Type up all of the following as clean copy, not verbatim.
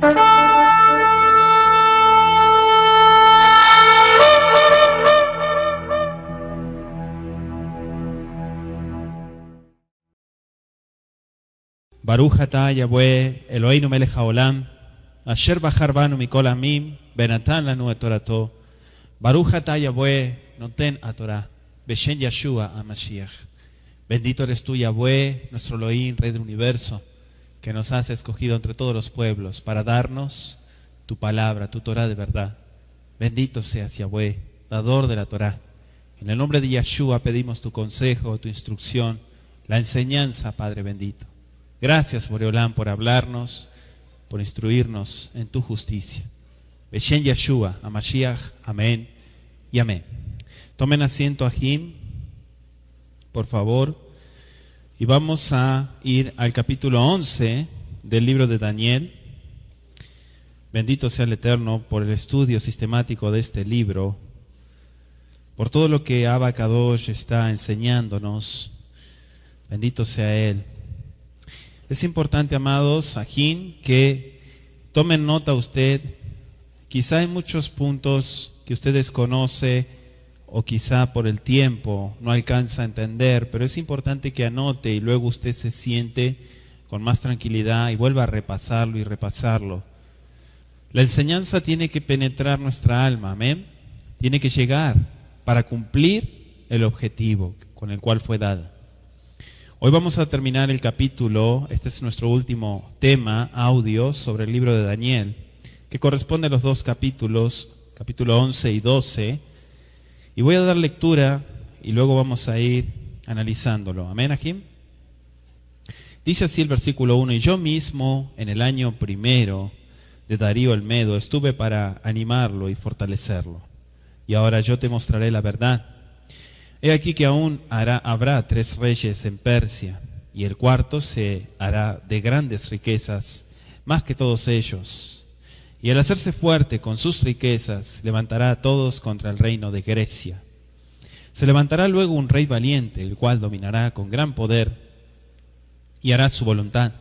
Baruch atah Yahweh Eloheinu melech haolam, asher bachar banu mikol amim, benatan lanu et torato. Baruch atah Yahweh noten haTorah, beshem Yeshua HaMashiach. Bendito eres tú, Yahweh, nuestro Elohim, Rey del universo, que nos has escogido entre todos los pueblos para darnos tu palabra, tu Torah de verdad. Bendito seas, Yahweh, dador de la Torah. En el nombre de Yeshua pedimos tu consejo, tu instrucción, la enseñanza, Padre bendito. Gracias, Boreolán, por hablarnos, por instruirnos en tu justicia. Beshem Yeshua HaMashiach, amén y amén. Tomen asiento, Ajim, por favor, y vamos a ir al capítulo 11 del libro de Daniel. Bendito sea el Eterno por el estudio sistemático de este libro, por todo lo que Abba Kadosh está enseñándonos. Bendito sea Él. Es importante, amados, Ajim, que tomen nota usted. Quizá hay muchos puntos que usted desconoce o quizá por el tiempo no alcanza a entender, pero es importante que anote y luego usted se siente con más tranquilidad y vuelva a repasarlo y repasarlo. La enseñanza tiene que penetrar nuestra alma, amén. Tiene que llegar para cumplir el objetivo con el cual fue dada. Hoy vamos a terminar el capítulo, este es nuestro último tema, audio, sobre el libro de Daniel, que corresponde a los dos capítulos, capítulo 11 y 12, y voy a dar lectura y luego vamos a ir analizándolo. Amén, Ajim. Dice así el versículo 1, y yo mismo en el año primero de Darío el Medo estuve para animarlo y fortalecerlo, y ahora yo te mostraré la verdad. He aquí que aún habrá 3 reyes en Persia, y el cuarto se hará de grandes riquezas, más que todos ellos. Y al hacerse fuerte con sus riquezas, levantará a todos contra el reino de Grecia. Se levantará luego un rey valiente, el cual dominará con gran poder y hará su voluntad.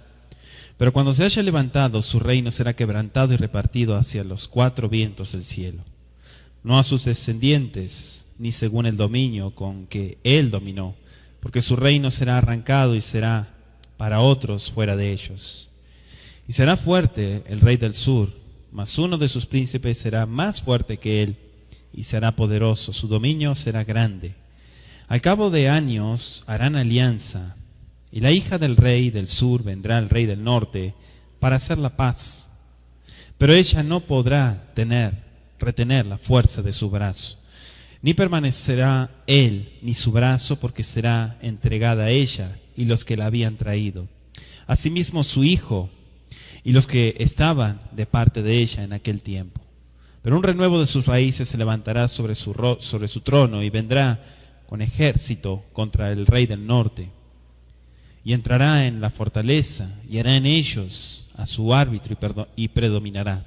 Pero cuando se haya levantado, su reino será quebrantado y repartido hacia los 4 vientos del cielo, no a sus descendientes, ni según el dominio con que él dominó, porque su reino será arrancado y será para otros fuera de ellos. Y será fuerte el rey del sur, mas uno de sus príncipes será más fuerte que él, y será poderoso, su dominio será grande. Al cabo de años harán alianza, y la hija del rey del sur vendrá al rey del norte para hacer la paz. Pero ella no podrá retener la fuerza de su brazo, ni permanecerá él ni su brazo, porque será entregada a ella y los que la habían traído. Asimismo su hijo y los que estaban de parte de ella en aquel tiempo. Pero un renuevo de sus raíces se levantará sobre su trono y vendrá con ejército contra el rey del norte. Y entrará en la fortaleza y hará en ellos a su árbitro y predominará.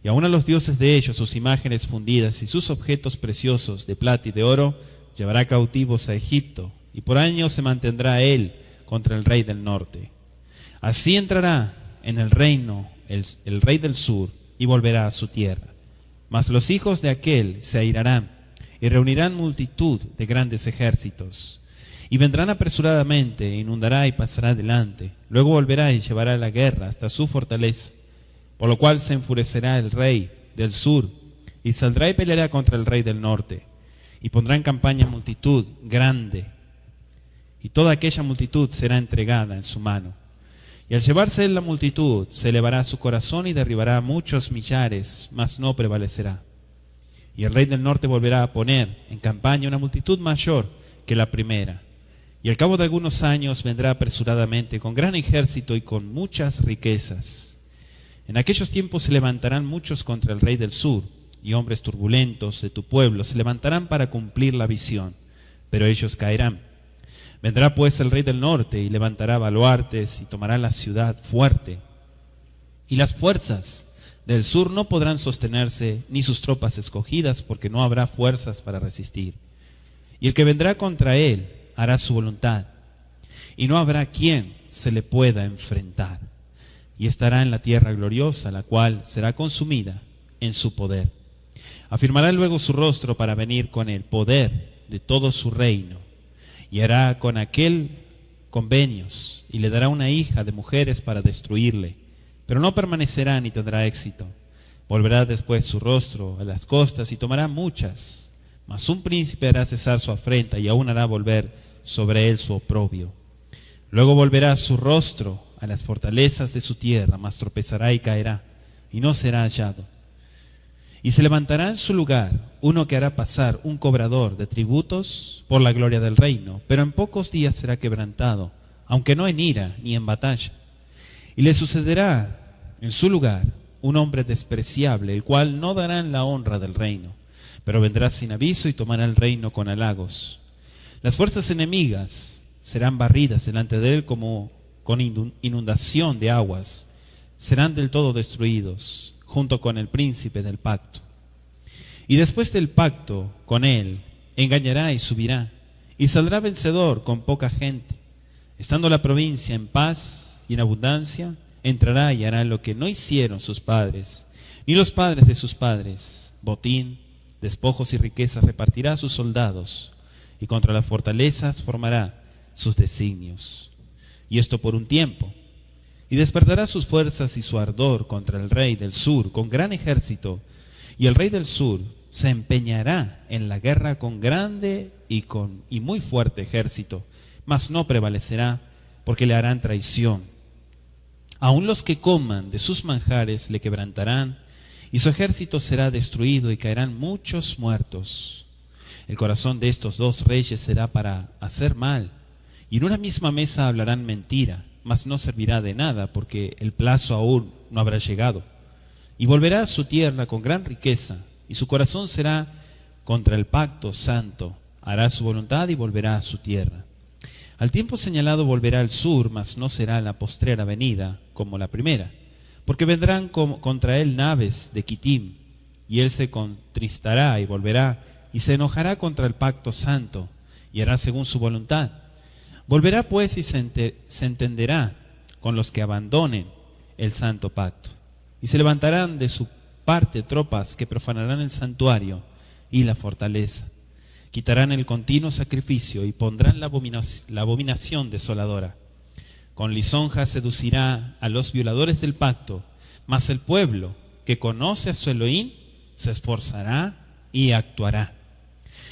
Y aun a los dioses de ellos, sus imágenes fundidas y sus objetos preciosos de plata y de oro, llevará cautivos a Egipto, y por años se mantendrá él contra el rey del norte. Así entrará en el reino el rey del sur y volverá a su tierra. Mas los hijos de aquel se airarán y reunirán multitud de grandes ejércitos. Y vendrán apresuradamente, inundará y pasará adelante. Luego volverá y llevará la guerra hasta su fortaleza. Por lo cual se enfurecerá el rey del sur y saldrá y peleará contra el rey del norte. Y pondrá en campaña multitud grande. Y toda aquella multitud será entregada en su mano. Y al llevarse él la multitud, se elevará su corazón y derribará muchos millares, mas no prevalecerá. Y el rey del norte volverá a poner en campaña una multitud mayor que la primera. Y al cabo de algunos años vendrá apresuradamente con gran ejército y con muchas riquezas. En aquellos tiempos se levantarán muchos contra el rey del sur, y hombres turbulentos de tu pueblo se levantarán para cumplir la visión, pero ellos caerán. Vendrá pues el rey del norte y levantará baluartes y tomará la ciudad fuerte. Y las fuerzas del sur no podrán sostenerse, ni sus tropas escogidas, porque no habrá fuerzas para resistir. Y el que vendrá contra él hará su voluntad, y no habrá quien se le pueda enfrentar. y estará en la tierra gloriosa, la cual será consumida en su poder. Afirmará luego su rostro para venir con el poder de todo su reino, y hará con aquel convenios, y le dará una hija de mujeres para destruirle, pero no permanecerá ni tendrá éxito. Volverá después su rostro a las costas y tomará muchas, mas un príncipe hará cesar su afrenta y aún hará volver sobre él su oprobio. Luego volverá su rostro a las fortalezas de su tierra, mas tropezará y caerá, y no será hallado. Y se levantará en su lugar uno que hará pasar un cobrador de tributos por la gloria del reino, pero en pocos días será quebrantado, aunque no en ira ni en batalla. Y le sucederá en su lugar un hombre despreciable, el cual no dará la honra del reino, pero vendrá sin aviso y tomará el reino con halagos. Las fuerzas enemigas serán barridas delante de él como con inundación de aguas, serán del todo destruidos, junto con el príncipe del pacto. Y después del pacto con él, engañará y subirá, y saldrá vencedor con poca gente. Estando la provincia en paz y en abundancia, entrará y hará lo que no hicieron sus padres, ni los padres de sus padres. Botín, despojos y riquezas repartirá a sus soldados, y contra las fortalezas formará sus designios. Y esto por un tiempo. Y despertará sus fuerzas y su ardor contra el rey del sur con gran ejército, y el rey del sur se empeñará en la guerra con grande y muy fuerte ejército, mas no prevalecerá, porque le harán traición. Aun los que coman de sus manjares le quebrantarán, y su ejército será destruido y caerán muchos muertos. El corazón de estos dos reyes será para hacer mal, y en una misma mesa hablarán mentira, mas no servirá de nada, porque el plazo aún no habrá llegado. Y volverá a su tierra con gran riqueza, y su corazón será contra el pacto santo, hará su voluntad y volverá a su tierra. Al tiempo señalado volverá al sur, mas no será la postrera venida como la primera, porque vendrán contra él naves de Quitim, y él se contristará y volverá, y se enojará contra el pacto santo, y hará según su voluntad. Volverá pues y se entenderá con los que abandonen el santo pacto, y se levantarán de su parte tropas que profanarán el santuario y la fortaleza. Quitarán el continuo sacrificio y pondrán la abominación desoladora. Con lisonjas seducirá a los violadores del pacto, mas el pueblo que conoce a su Elohim se esforzará y actuará.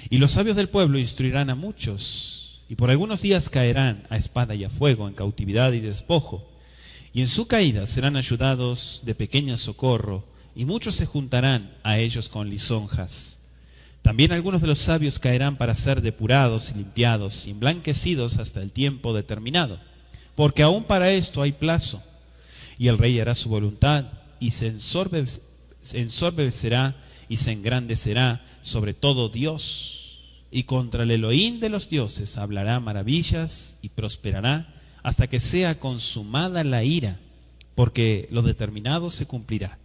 Y los sabios del pueblo instruirán a muchos, y por algunos días caerán a espada y a fuego, en cautividad y despojo. Y en su caída serán ayudados de pequeño socorro, y muchos se juntarán a ellos con lisonjas. También algunos de los sabios caerán para ser depurados y limpiados y emblanquecidos hasta el tiempo determinado, porque aún para esto hay plazo. Y el rey hará su voluntad y se ensorbecerá y se engrandecerá sobre todo Dios, y contra el Elohim de los dioses hablará maravillas y prosperará hasta que sea consumada la ira, porque lo determinado se cumplirá.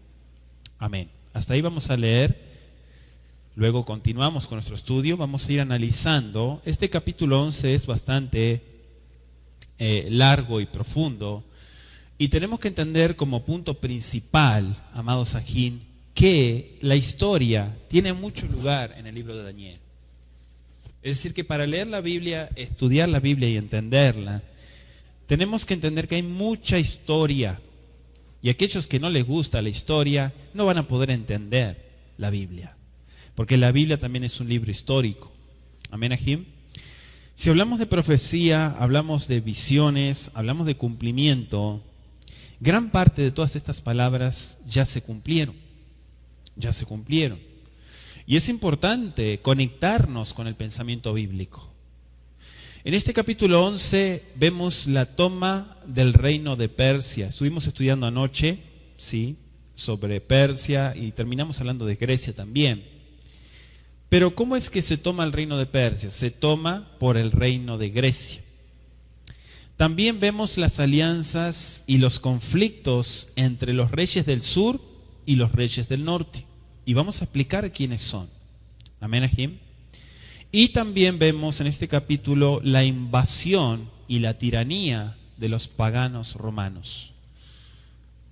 Amén. Hasta ahí vamos a leer. Luego continuamos con nuestro estudio, vamos a ir analizando. Este capítulo 11 es bastante largo y profundo, y tenemos que entender como punto principal, amados Sajín, que la historia tiene mucho lugar en el libro de Daniel. Es decir, que para leer la Biblia, estudiar la Biblia y entenderla, tenemos que entender que hay mucha historia, y aquellos que no les gusta la historia no van a poder entender la Biblia, porque la Biblia también es un libro histórico. Amén, Ajim. Si hablamos de profecía, hablamos de visiones, hablamos de cumplimiento, gran parte de todas estas palabras ya se cumplieron. Ya se cumplieron. Y es importante conectarnos con el pensamiento bíblico. En este capítulo 11 vemos la toma del reino de Persia. Estuvimos estudiando anoche, ¿sí?, sobre Persia, y terminamos hablando de Grecia también. Pero ¿cómo es que se toma el reino de Persia? Se toma por el reino de Grecia. También vemos las alianzas y los conflictos entre los reyes del sur y los reyes del norte. Y vamos a explicar quiénes son. Amén, Ajim. Y también vemos en este capítulo la invasión y la tiranía de los paganos romanos.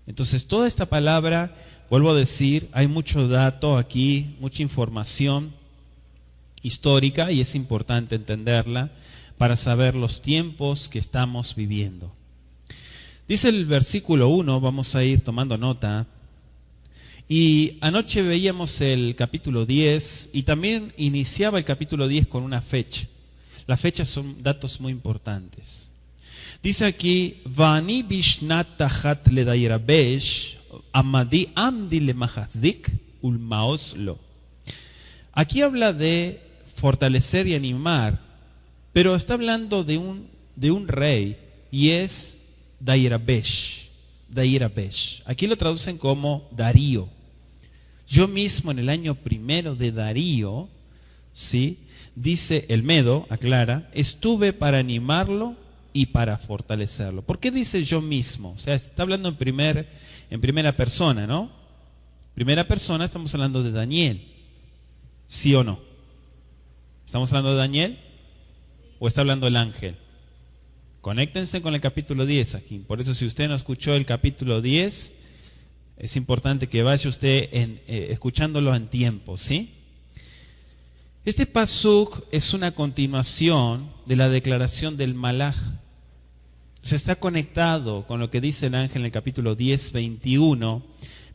Entonces toda esta palabra, vuelvo a decir, hay mucho dato aquí, mucha información histórica y es importante entenderla para saber los tiempos que estamos viviendo. Dice el versículo 1, vamos a ir tomando nota. Y anoche veíamos el capítulo 10 y también iniciaba el capítulo 10 con una fecha. Las fechas son datos muy importantes. Dice aquí, Vani bishnat tachat ledayrabesh, amadi amdi lemahazdik ulmaoslo. Aquí habla de fortalecer y animar, pero está hablando de un rey y es Dairabesh. Aquí lo traducen como Darío. Yo mismo en el año primero de Darío, ¿sí? Dice el Medo, aclara, estuve para animarlo y para fortalecerlo. ¿Por qué dice yo mismo? O sea, está hablando en primera persona, ¿no? Primera persona, estamos hablando de Daniel. ¿Sí o no? ¿Estamos hablando de Daniel? ¿O está hablando el ángel? Conéctense con el capítulo 10 aquí. Por eso si usted no escuchó el capítulo 10, es importante que vaya usted escuchándolo en tiempo, ¿sí? Este pasuk es una continuación de la declaración del Malaj. O sea, está conectado con lo que dice el ángel en el capítulo 10, 21.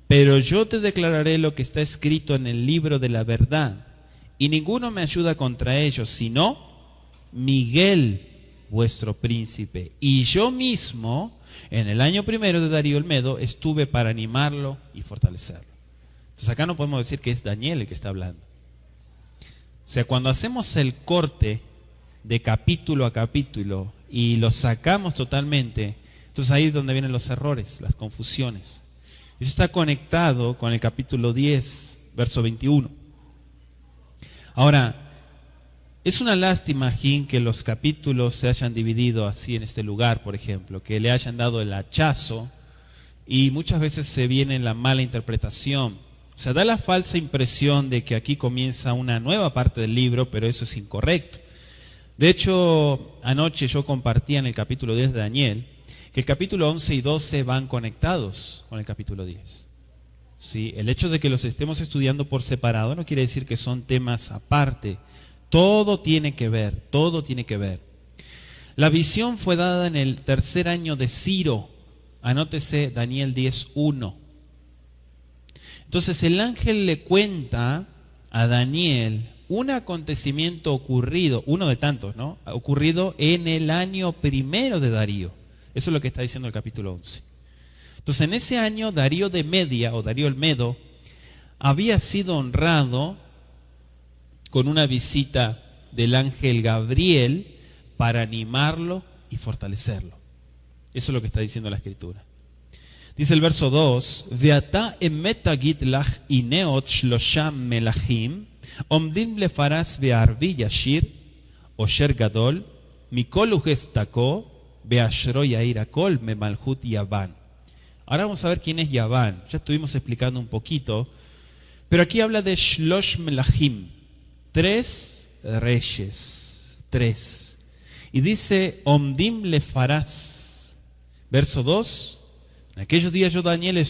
Pero yo te declararé lo que está escrito en el libro de la verdad, y ninguno me ayuda contra ellos, sino Miguel, vuestro príncipe. Y yo mismo, en el año primero de Darío el Medo, estuve para animarlo y fortalecerlo. Entonces acá no podemos decir que es Daniel el que está hablando. O sea, cuando hacemos el corte de capítulo a capítulo y lo sacamos totalmente, entonces ahí es donde vienen los errores, las confusiones. Eso está conectado con el capítulo 10, verso 21. Ahora, es una lástima, Jim, que los capítulos se hayan dividido así en este lugar, por ejemplo, que le hayan dado el hachazo y muchas veces se viene la mala interpretación. O sea, da la falsa impresión de que aquí comienza una nueva parte del libro, pero eso es incorrecto. De hecho, anoche yo compartía en el capítulo 10 de Daniel que el capítulo 11 y 12 van conectados con el capítulo 10. ¿Sí? El hecho de que los estemos estudiando por separado no quiere decir que son temas aparte. Todo tiene que ver, todo tiene que ver. La visión fue dada en el tercer año de Ciro. Anótese Daniel 10:1. Entonces el ángel le cuenta a Daniel un acontecimiento ocurrido, uno de tantos, ¿no? Ocurrido en el año primero de Darío. Eso es lo que está diciendo el capítulo 11. Entonces en ese año Darío de Media, o Darío el Medo, había sido honrado con una visita del ángel Gabriel para animarlo y fortalecerlo. Eso es lo que está diciendo la escritura. Dice el verso 2, Veata emet agid lach ineot shlosham melachim omdim lefaras be'arvi yashir osher gadol mikol ugestako be'ashro yair akol memalhut Yaván. Ahora vamos a ver quién es Yaván. Ya estuvimos explicando un poquito, pero aquí habla de shlosh melachim, 3 reyes, 3. Y dice omdim lefaras. Verso 2, en aquellos días yo Daniel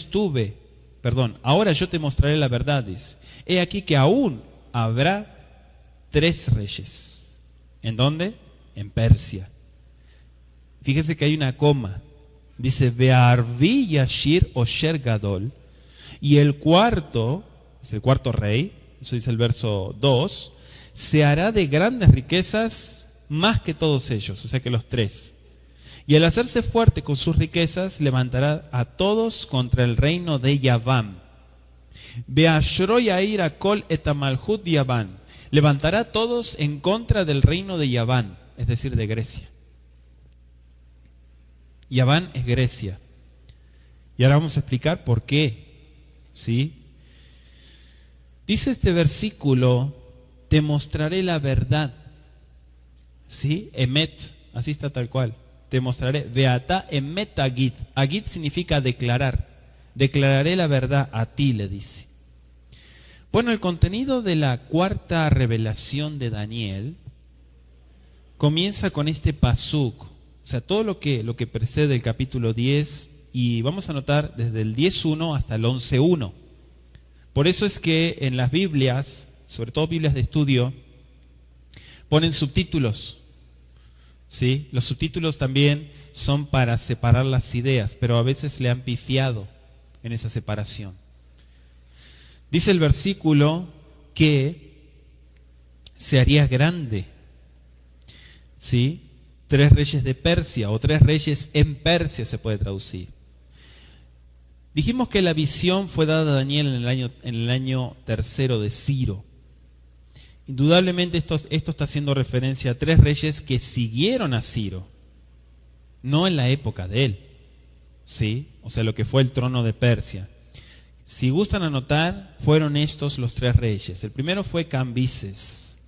ahora yo te mostraré la verdad, dice. He aquí que aún habrá 3 reyes. ¿En dónde? En Persia. Fíjese que hay una coma. Dice, Be'arvi Yashir Osher Gadol. Y el cuarto, es el cuarto rey, eso dice el verso 2, se hará de grandes riquezas más que todos ellos, o sea que los 3. Y al hacerse fuerte con sus riquezas, levantará a todos contra el reino de Yaván. Beashro Yair Akol etamalhut Yaván. Levantará a todos en contra del reino de Yaván, es decir, de Grecia. Yaván es Grecia. Y ahora vamos a explicar por qué. ¿Sí? Dice este versículo, te mostraré la verdad. ¿Sí? Emet, así está tal cual. Te mostraré. Veata emet agid. Agid significa declarar. Declararé la verdad a ti, le dice. Bueno, el contenido de la cuarta revelación de Daniel comienza con este pasuk. O sea, todo lo que precede el capítulo 10 y vamos a notar desde el 10.1 hasta el 11.1. Por eso es que en las Biblias, sobre todo Biblias de estudio, ponen subtítulos. ¿Sí? Los subtítulos también son para separar las ideas, pero a veces le han pifiado en esa separación. Dice el versículo que se haría grande. ¿Sí? 3 reyes de Persia o 3 reyes en Persia se puede traducir. Dijimos que la visión fue dada a Daniel en el año 3 de Ciro. Indudablemente esto está haciendo referencia a 3 reyes que siguieron a Ciro, no en la época de él, ¿sí? O sea, lo que fue el trono de Persia. Si gustan anotar, fueron estos los 3 reyes. El primero fue Cambises,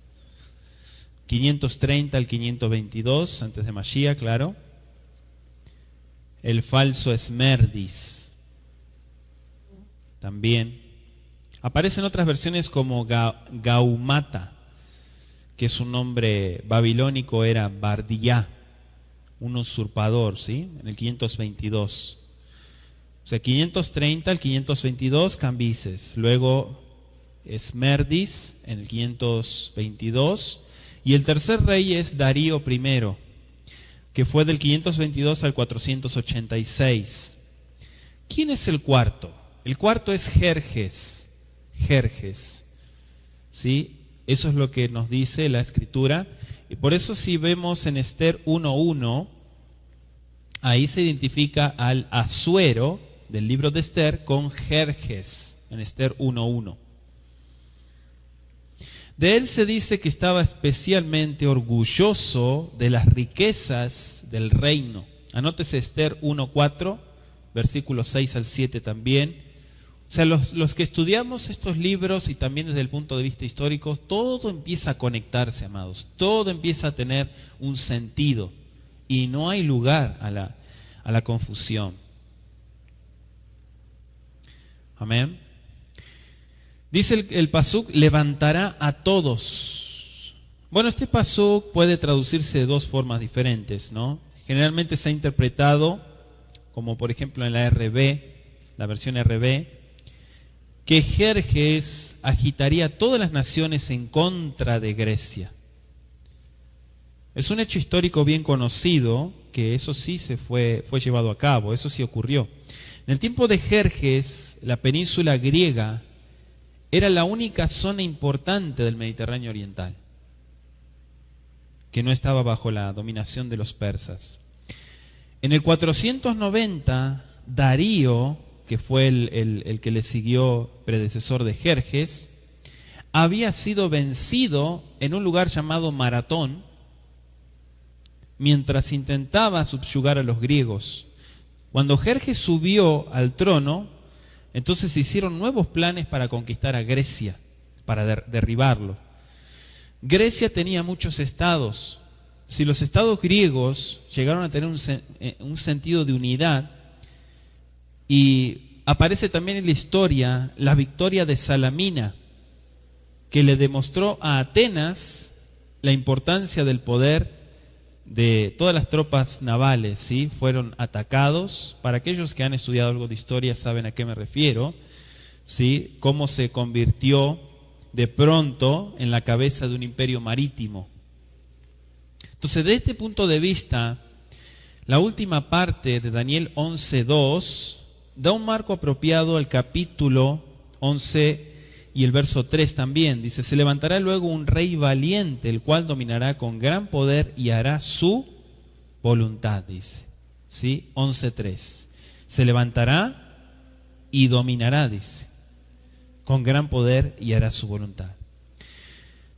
530 al 522, antes de Mashiach, claro. El falso Esmerdis, también. Aparecen otras versiones como Gaumata, que es un nombre babilónico, era Bardillá, un usurpador, ¿sí? En el 522. O sea, 530 al 522, Cambises. Luego Esmerdis en el 522. Y el tercer rey es Darío I, que fue del 522 al 486. ¿Quién es el cuarto? El cuarto es Jerjes. ¿Sí? Eso es lo que nos dice la Escritura. Y por eso si vemos en Esther 1.1, ahí se identifica al Asuero del libro de Esther con Jerjes, en Esther 1.1. De él se dice que estaba especialmente orgulloso de las riquezas del reino. Anótese Esther 1.4, versículos 6 al 7 también. O sea, los que estudiamos estos libros y también desde el punto de vista histórico, todo empieza a conectarse, amados. Todo empieza a tener un sentido y no hay lugar a la confusión. Amén. Dice el pasuk, levantará a todos. Bueno, este pasuk puede traducirse de 2 formas diferentes, ¿no? Generalmente se ha interpretado, como por ejemplo en la RB, la versión RB, que Jerjes agitaría a todas las naciones en contra de Grecia. Es un hecho histórico bien conocido, que eso sí fue llevado a cabo, eso sí ocurrió. En el tiempo de Jerjes, la península griega era la única zona importante del Mediterráneo oriental, que no estaba bajo la dominación de los persas. En el 490, Darío, que fue el que le siguió predecesor de Jerjes, había sido vencido en un lugar llamado Maratón, mientras intentaba subyugar a los griegos. Cuando Jerjes subió al trono, entonces se hicieron nuevos planes para conquistar a Grecia, para derribarlo. Grecia tenía muchos estados. Si los estados griegos llegaron a tener un sentido de unidad, y aparece también en la historia la victoria de Salamina, que le demostró a Atenas la importancia del poder de todas las tropas navales, ¿sí? Fueron atacados. Para aquellos que han estudiado algo de historia saben a qué me refiero, ¿sí? Cómo se convirtió de pronto en la cabeza de un imperio marítimo. Entonces, de este punto de vista, la última parte de Daniel 11.2 da un marco apropiado al capítulo 11 y el verso 3 también. Dice, se levantará luego un rey valiente, el cual dominará con gran poder y hará su voluntad, dice. ¿Sí? 11.3. Se levantará y dominará, dice, con gran poder y hará su voluntad.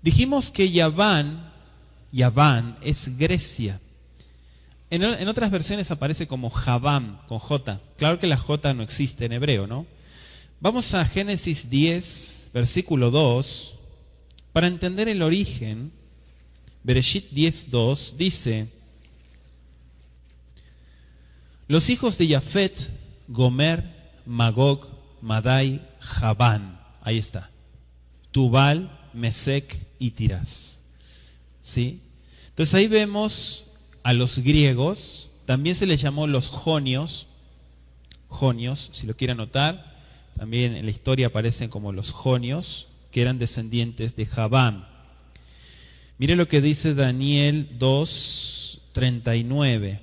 Dijimos que Yaván es Grecia. En otras versiones aparece como Javán, con J. Claro que la J no existe en hebreo, ¿no? Vamos a Génesis 10, versículo 2, para entender el origen. Bereshit 10:2 dice: los hijos de Jafet, Gomer, Magog, Madai, Javán. Ahí está. Tubal, Mesec y Tiras. ¿Sí? Entonces ahí vemos a los griegos, también se les llamó los jonios, jonios, si lo quiere anotar. También en la historia aparecen como los jonios, que eran descendientes de Javán. Mire lo que dice Daniel 2:39.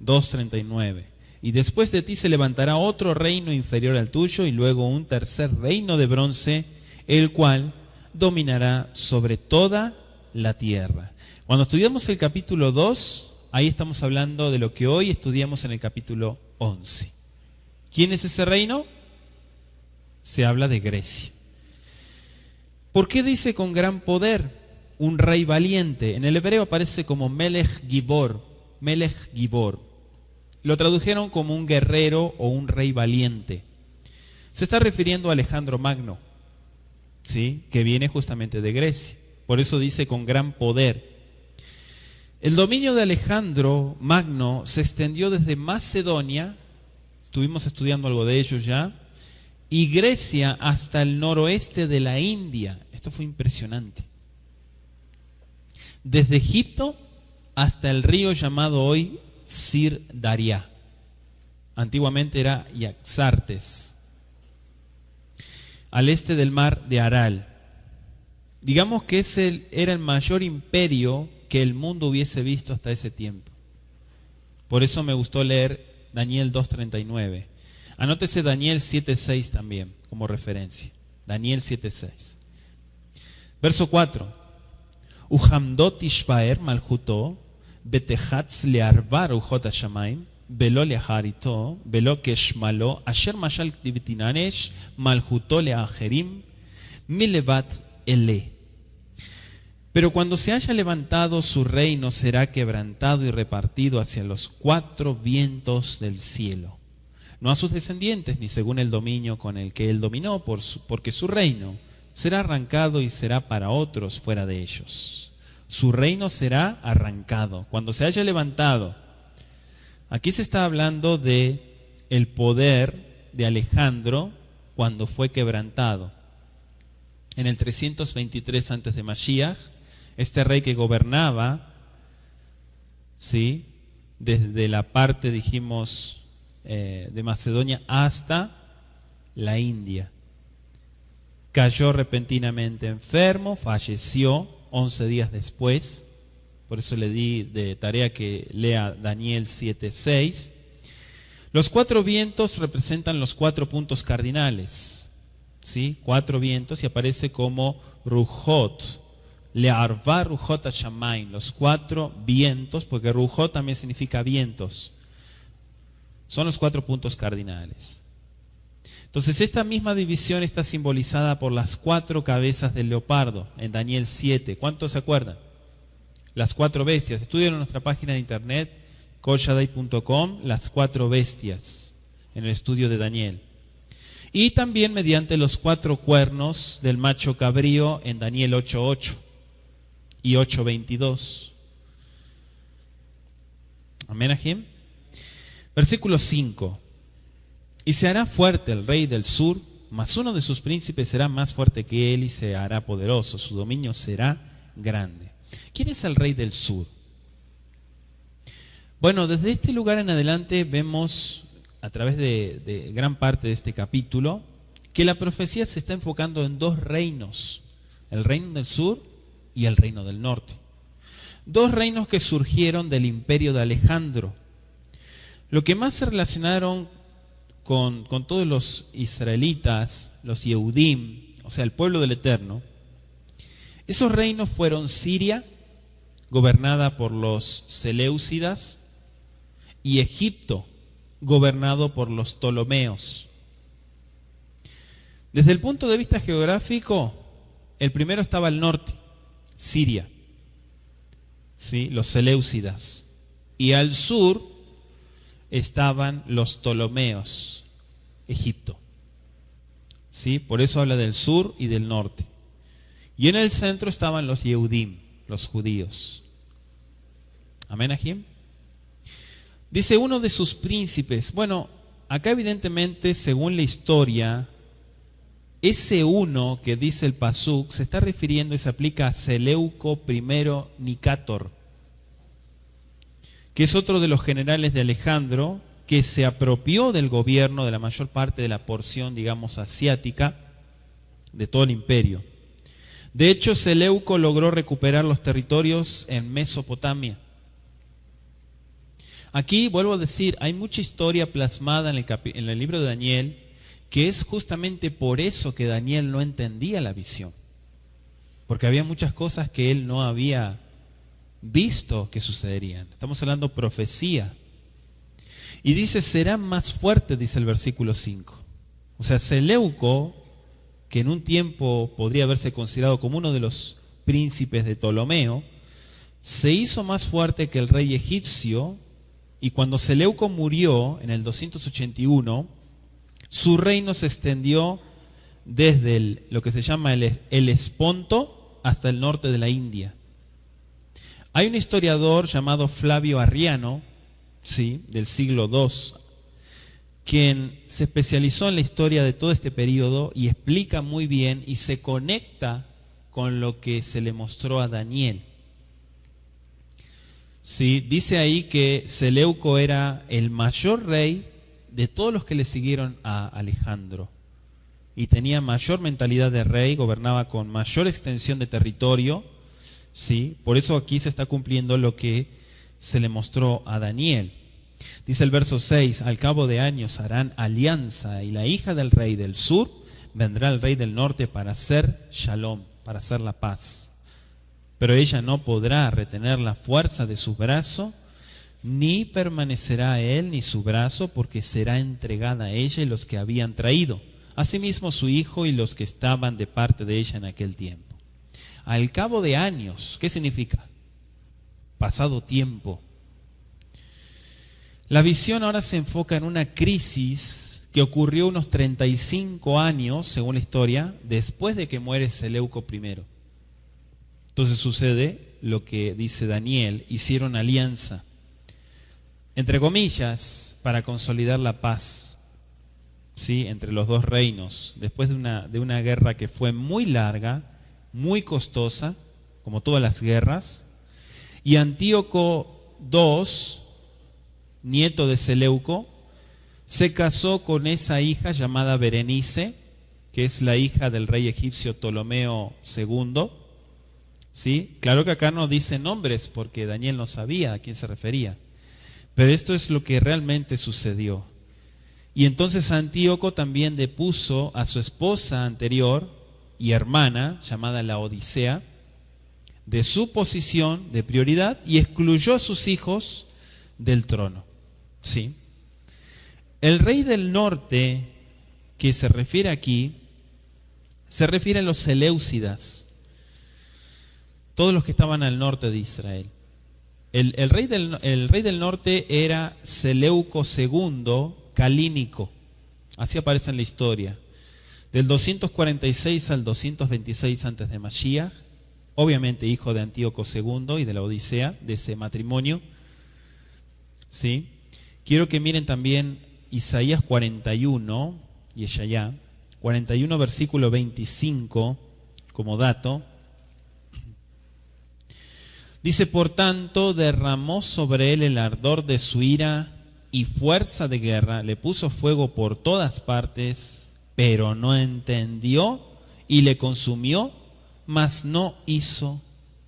2:39. Y después de ti se levantará otro reino inferior al tuyo y luego un tercer reino de bronce, el cual dominará sobre toda la tierra. Cuando estudiamos el capítulo 2, ahí estamos hablando de lo que hoy estudiamos en el capítulo 11. ¿Quién es ese reino? Se habla de Grecia. ¿Por qué dice con gran poder? Un rey valiente. En el hebreo aparece como Melech Gibor. Melech Gibor. Lo tradujeron como un guerrero o un rey valiente. Se está refiriendo a Alejandro Magno, ¿sí? Que viene justamente de Grecia. Por eso dice con gran poder. El dominio de Alejandro Magno se extendió desde Macedonia, estuvimos estudiando algo de ello ya, y Grecia hasta el noroeste de la India. Esto fue impresionante. Desde Egipto hasta el río llamado hoy Sir Daria. Antiguamente era Yaxartes. Al este del mar de Aral. Digamos que era el mayor imperio que el mundo hubiese visto hasta ese tiempo. Por eso me gustó leer Daniel 2:39. Anótese Daniel 7:6 también como referencia. Daniel 7:6. Verso 4. Uhamdot ishpaer malchuto betechatz learvar ujot hashamayim velo leharito velo keshmalo asher mashal tibtinanesh malchuto leacherim milevat ele. Pero cuando se haya levantado su reino será quebrantado y repartido hacia los cuatro vientos del cielo. No a sus descendientes, ni según el dominio con el que él dominó, porque su reino será arrancado y será para otros fuera de ellos. Su reino será arrancado. Cuando se haya levantado, aquí se está hablando de el poder de Alejandro cuando fue quebrantado. En el 323 antes de Mashiach, este rey que gobernaba, ¿sí?, desde la parte, dijimos, de Macedonia hasta la India, cayó repentinamente enfermo, falleció 11 días después. Por eso le di de tarea que lea Daniel 7:6. Los cuatro vientos representan los 4 puntos cardinales, ¿sí? 4 vientos, y aparece como Rujot, Learvar Rujot Hashamayim, los 4 vientos, porque Rujot también significa vientos. Son los 4 puntos cardinales. Entonces esta misma división está simbolizada por las 4 cabezas del leopardo en Daniel 7. ¿Cuántos se acuerdan? Las 4 bestias. Estudian en nuestra página de internet, kolshadai.com, las 4 bestias en el estudio de Daniel. Y también mediante los 4 cuernos del macho cabrío en Daniel 8:8 y 8:22. Amén, Ajim. Versículo 5. Y se hará fuerte el rey del sur, mas uno de sus príncipes será más fuerte que él y se hará poderoso. Su dominio será grande. ¿Quién es el rey del sur? Bueno, desde este lugar en adelante vemos, a través de gran parte de este capítulo, que la profecía se está enfocando en 2 reinos. El reino del sur y el reino del norte. 2 reinos que surgieron del imperio de Alejandro. Lo que más se relacionaron con todos los israelitas, los Yehudim, o sea, el pueblo del Eterno, esos reinos fueron Siria, gobernada por los Seleucidas, y Egipto, gobernado por los Ptolomeos. Desde el punto de vista geográfico, el primero estaba al norte, Siria, ¿sí?, los Seleucidas, y al sur estaban los Ptolomeos, Egipto, ¿sí? Por eso habla del sur y del norte. Y en el centro estaban los Yehudim, los judíos. Amén, Ajim. Dice uno de sus príncipes. Bueno, acá evidentemente, según la historia, ese uno que dice el Pasuk se está refiriendo y se aplica a Seleuco I Nicátor, que es otro de los generales de Alejandro, que se apropió del gobierno de la mayor parte de la porción, digamos, asiática de todo el imperio. De hecho, Seleuco logró recuperar los territorios en Mesopotamia. Aquí, vuelvo a decir, hay mucha historia plasmada en el libro de Daniel, que es justamente por eso que Daniel no entendía la visión. Porque había muchas cosas que él no había visto que sucederían. Estamos hablando profecía. Y dice, será más fuerte, dice el versículo 5. O sea, Seleuco, que en un tiempo podría haberse considerado como uno de los príncipes de Ptolomeo, se hizo más fuerte que el rey egipcio, y cuando Seleuco murió en el 281, su reino se extendió desde lo que se llama el Helesponto hasta el norte de la India. Hay un historiador llamado Flavio Arriano, ¿sí?, del siglo II, quien se especializó en la historia de todo este periodo y explica muy bien y se conecta con lo que se le mostró a Daniel. Sí, dice ahí que Seleuco era el mayor rey de todos los que le siguieron a Alejandro y tenía mayor mentalidad de rey, gobernaba con mayor extensión de territorio, ¿sí? Por eso aquí se está cumpliendo lo que se le mostró a Daniel. Dice el verso 6, al cabo de años harán alianza y la hija del rey del sur vendrá al rey del norte para hacer shalom, para hacer la paz. Pero ella no podrá retener la fuerza de su brazo, ni permanecerá él ni su brazo, porque será entregada a ella y los que habían traído, asimismo su hijo y los que estaban de parte de ella en aquel tiempo. Al cabo de años, ¿qué significa? Pasado tiempo. La visión ahora se enfoca en una crisis que ocurrió unos 35 años, según la historia, después de que muere Seleuco I. Entonces sucede lo que dice Daniel, hicieron alianza, entre comillas, para consolidar la paz, ¿sí?, entre los dos reinos, después de una guerra que fue muy larga, muy costosa, como todas las guerras, y Antíoco II, nieto de Seleuco, se casó con esa hija llamada Berenice, que es la hija del rey egipcio Ptolomeo II. ¿Sí? Claro que acá no dice nombres porque Daniel no sabía a quién se refería, pero esto es lo que realmente sucedió. Y entonces Antíoco también depuso a su esposa anterior y hermana, llamada Laodicea, de su posición de prioridad y excluyó a sus hijos del trono. ¿Sí? El rey del norte que se refiere aquí, se refiere a los Seleucidas, todos los que estaban al norte de Israel. El rey del norte era Seleuco II Calínico, así aparece en la historia, del 246 al 226 antes de Mashiach, obviamente hijo de Antíoco II y de la Odisea, de ese matrimonio. ¿Sí? Quiero que miren también Isaías 41, Yeshayá 41, versículo 25, como dato. Dice, por tanto, derramó sobre él el ardor de su ira y fuerza de guerra, le puso fuego por todas partes, pero no entendió, y le consumió, mas no hizo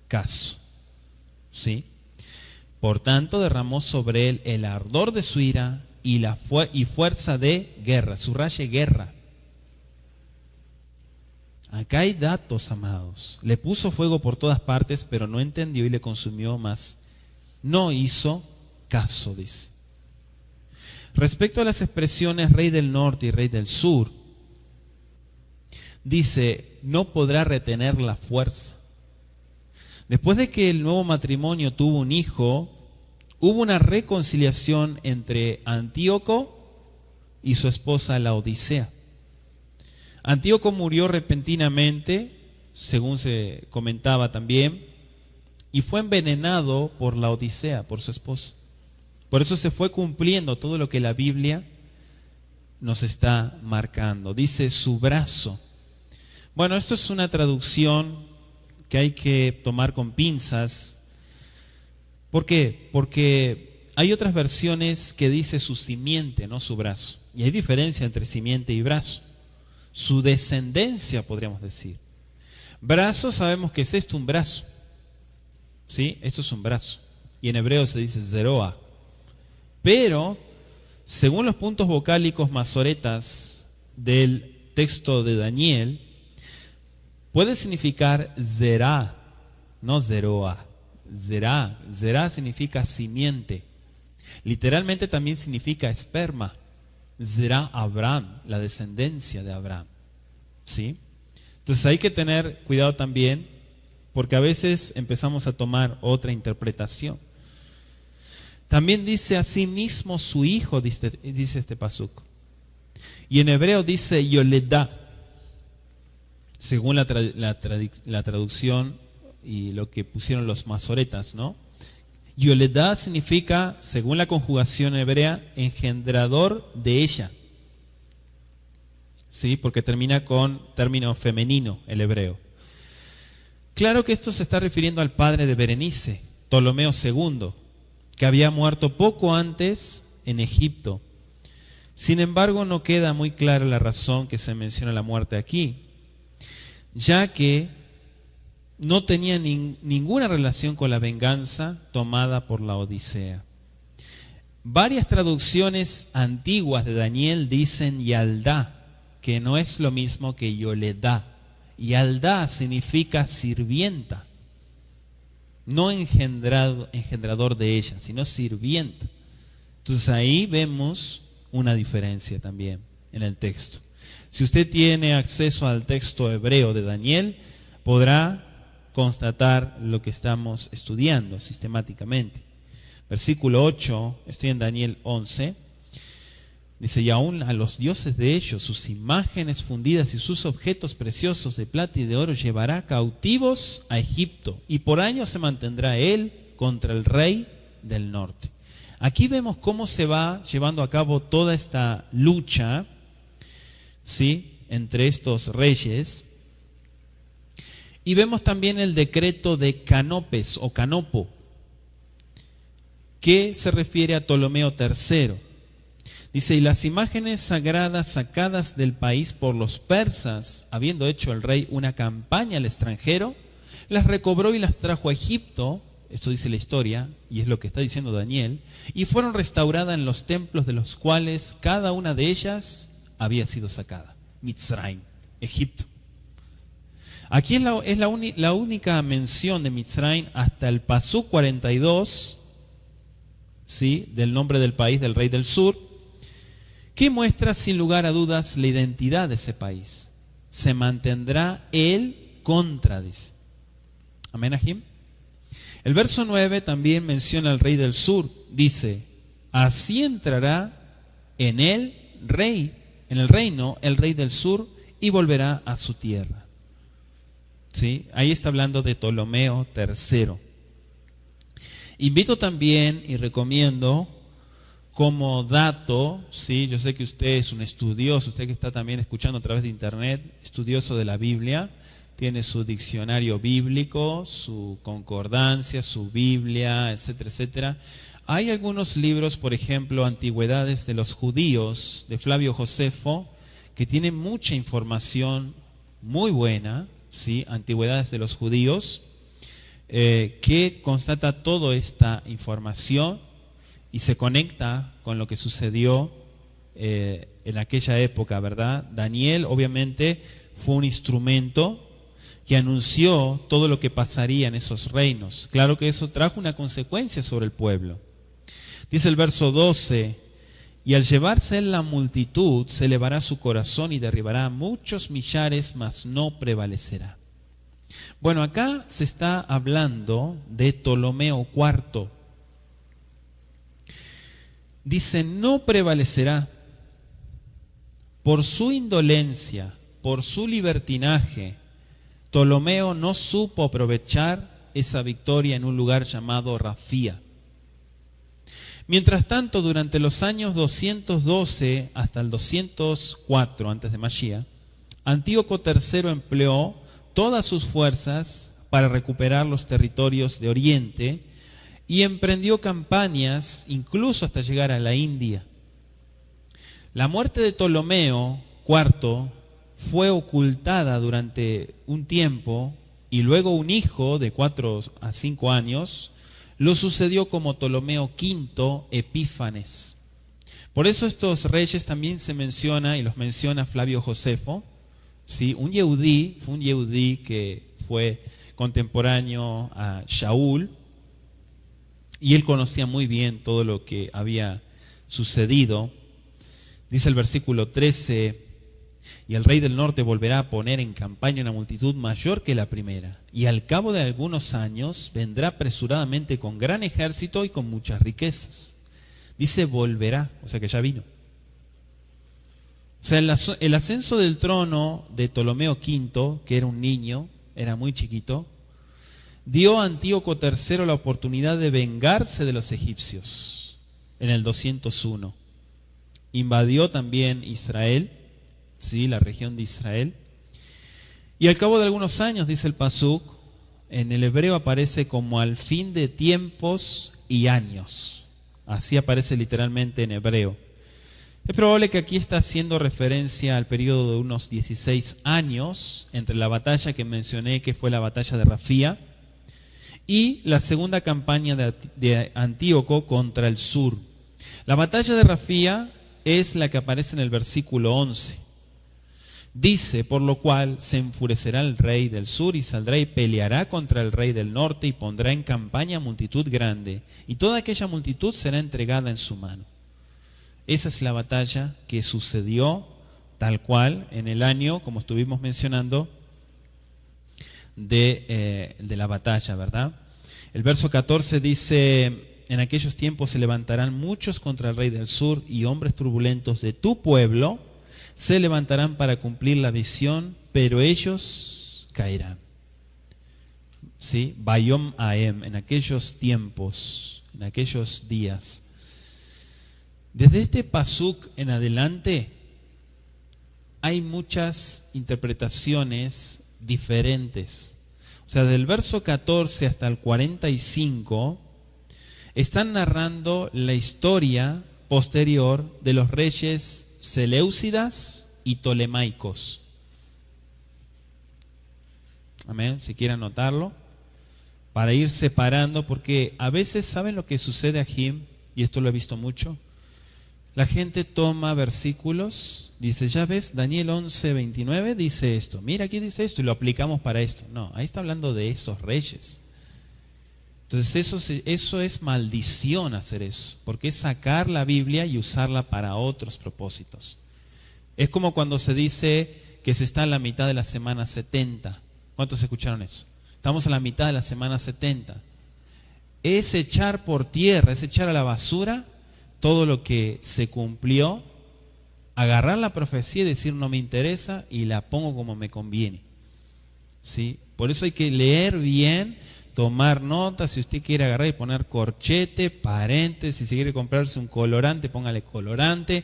caso. ¿Sí? Por tanto, derramó sobre él el ardor de su ira y fuerza de guerra, subraye guerra. Acá hay datos, amados. Le puso fuego por todas partes, pero no entendió y le consumió, mas no hizo caso, dice. Respecto a las expresiones rey del norte y rey del sur, dice, no podrá retener la fuerza. Después de que el nuevo matrimonio tuvo un hijo, hubo una reconciliación entre Antíoco y su esposa Laodicea. Antíoco murió repentinamente, según se comentaba también, y fue envenenado por Laodicea, por su esposa. Por eso se fue cumpliendo todo lo que la Biblia nos está marcando. Dice su brazo. Bueno, esto es una traducción que hay que tomar con pinzas. ¿Por qué? Porque hay otras versiones que dice su simiente, no su brazo. Y hay diferencia entre simiente y brazo. Su descendencia, podríamos decir. Brazo, sabemos que es esto, un brazo. ¿Sí? Esto es un brazo. Y en hebreo se dice zeroa. Pero, según los puntos vocálicos masoretas del texto de Daniel, puede significar zerá, no zeroa. Zerá. Zerá significa simiente. Literalmente también significa esperma. Zerá Abraham, la descendencia de Abraham. ¿Sí? Entonces hay que tener cuidado también, porque a veces empezamos a tomar otra interpretación. También dice así mismo su hijo, dice este pasuk. Y en hebreo dice Yoledá, según la traducción y lo que pusieron los masoretas, ¿no? Yoledá significa, según la conjugación hebrea, engendrador de ella. ¿Sí? Porque termina con término femenino el hebreo. Claro que esto se está refiriendo al padre de Berenice, Ptolomeo II, que había muerto poco antes en Egipto. Sin embargo, no queda muy clara la razón que se menciona la muerte aquí, ya que no tenía ninguna relación con la venganza tomada por la Odisea. Varias traducciones antiguas de Daniel dicen Yaldá, que no es lo mismo que Yoledá. Yaldá significa sirvienta, no engendrador de ella, sino sirvienta. Entonces ahí vemos una diferencia también en el texto. Si usted tiene acceso al texto hebreo de Daniel, podrá constatar lo que estamos estudiando sistemáticamente. Versículo 8, estoy en Daniel 11, dice, y aún a los dioses de ellos, sus imágenes fundidas y sus objetos preciosos de plata y de oro llevará cautivos a Egipto, y por años se mantendrá él contra el rey del norte. Aquí vemos cómo se va llevando a cabo toda esta lucha, ¿sí?, entre estos reyes. Y vemos también el decreto de Canopes o Canopo, que se refiere a Ptolomeo III. Dice, y las imágenes sagradas sacadas del país por los persas, habiendo hecho el rey una campaña al extranjero, las recobró y las trajo a Egipto, esto dice la historia, y es lo que está diciendo Daniel, y fueron restauradas en los templos de los cuales cada una de ellas había sido sacada. Mitzrayim, Egipto. Aquí es la única mención de Mitzrayim hasta el pasuk 42, ¿sí?, del nombre del país del rey del sur, que muestra sin lugar a dudas la identidad de ese país. Se mantendrá él contra, dice. Amén, Ajim. El verso 9 también menciona al rey del sur. Dice, así entrará en el reino, el rey del sur, y volverá a su tierra. ¿Sí? Ahí está hablando de Ptolomeo III. Invito también y recomiendo como dato, ¿sí?, yo sé que usted es un estudioso, usted que está también escuchando a través de internet, estudioso de la Biblia, tiene su diccionario bíblico, su concordancia, su Biblia, etcétera, etcétera. Hay algunos libros, por ejemplo, Antigüedades de los Judíos, de Flavio Josefo, que tienen mucha información muy buena, ¿sí?, Antigüedades de los Judíos, que constata toda esta información y se conecta con lo que sucedió en aquella época, ¿verdad? Daniel obviamente fue un instrumento que anunció todo lo que pasaría en esos reinos. Claro que eso trajo una consecuencia sobre el pueblo. Dice el verso 12, y al llevarse él la multitud, se elevará su corazón y derribará a muchos millares, mas no prevalecerá. Bueno, acá se está hablando de Ptolomeo IV. Dice, no prevalecerá por su indolencia, por su libertinaje. Ptolomeo no supo aprovechar esa victoria en un lugar llamado Rafía. Mientras tanto, durante los años 212 hasta el 204 antes de Mashiach, Antíoco III empleó todas sus fuerzas para recuperar los territorios de Oriente y emprendió campañas incluso hasta llegar a la India. La muerte de Ptolomeo IV fue ocultada durante un tiempo y luego un hijo de 4 a 5 años lo sucedió como Ptolomeo V Epífanes. Por eso estos reyes también se menciona, y los menciona Flavio Josefo, ¿sí? Fue un yehudí que fue contemporáneo a Shaul, y él conocía muy bien todo lo que había sucedido. Dice el versículo 13, y el rey del norte volverá a poner en campaña una multitud mayor que la primera, y al cabo de algunos años vendrá apresuradamente con gran ejército y con muchas riquezas. Dice volverá, o sea que ya vino. O sea, el ascenso del trono de Ptolomeo V, que era un niño, era muy chiquito, dio a Antíoco III la oportunidad de vengarse de los egipcios en el 201. Invadió también Israel, ¿sí? La región de Israel. Y al cabo de algunos años, dice el Pasuk, en el hebreo aparece como al fin de tiempos y años. Así aparece literalmente en hebreo. Es probable que aquí está haciendo referencia al periodo de unos 16 años entre la batalla que mencioné, que fue la batalla de Rafía, y la segunda campaña de Antíoco contra el sur. La batalla de Rafía es la que aparece en el versículo 11. Dice, por lo cual se enfurecerá el rey del sur y saldrá y peleará contra el rey del norte y pondrá en campaña multitud grande, y toda aquella multitud será entregada en su mano. Esa es la batalla que sucedió tal cual en el año, como estuvimos mencionando, de la batalla, ¿verdad? El verso 14 dice, en aquellos tiempos se levantarán muchos contra el rey del sur y hombres turbulentos de tu pueblo se levantarán para cumplir la visión, pero ellos caerán. ¿Sí? Bayom Aem, en aquellos tiempos, en aquellos días. Desde este pasuk en adelante hay muchas interpretaciones diferentes. O sea, del verso 14 hasta el 45 están narrando la historia posterior de los reyes seleucidas y ptolemaicos. Amén, si quieren anotarlo, para ir separando, porque a veces, ¿saben lo que sucede aquí? Y esto lo he visto mucho. La gente toma versículos, dice, ya ves, Daniel 11:29 dice esto, mira aquí dice esto y lo aplicamos para esto. No, ahí está hablando de esos reyes. Entonces eso es maldición hacer eso, porque es sacar la Biblia y usarla para otros propósitos. Es como cuando se dice que se está en la mitad de la semana 70. ¿Cuántos escucharon eso? Estamos en la mitad de la semana 70. Es echar por tierra, es echar a la basura todo lo que se cumplió, agarrar la profecía y decir no me interesa y la pongo como me conviene. ¿Sí? Por eso hay que leer bien, tomar notas. Si usted quiere agarrar y poner corchete, paréntesis, si quiere comprarse un colorante, póngale colorante,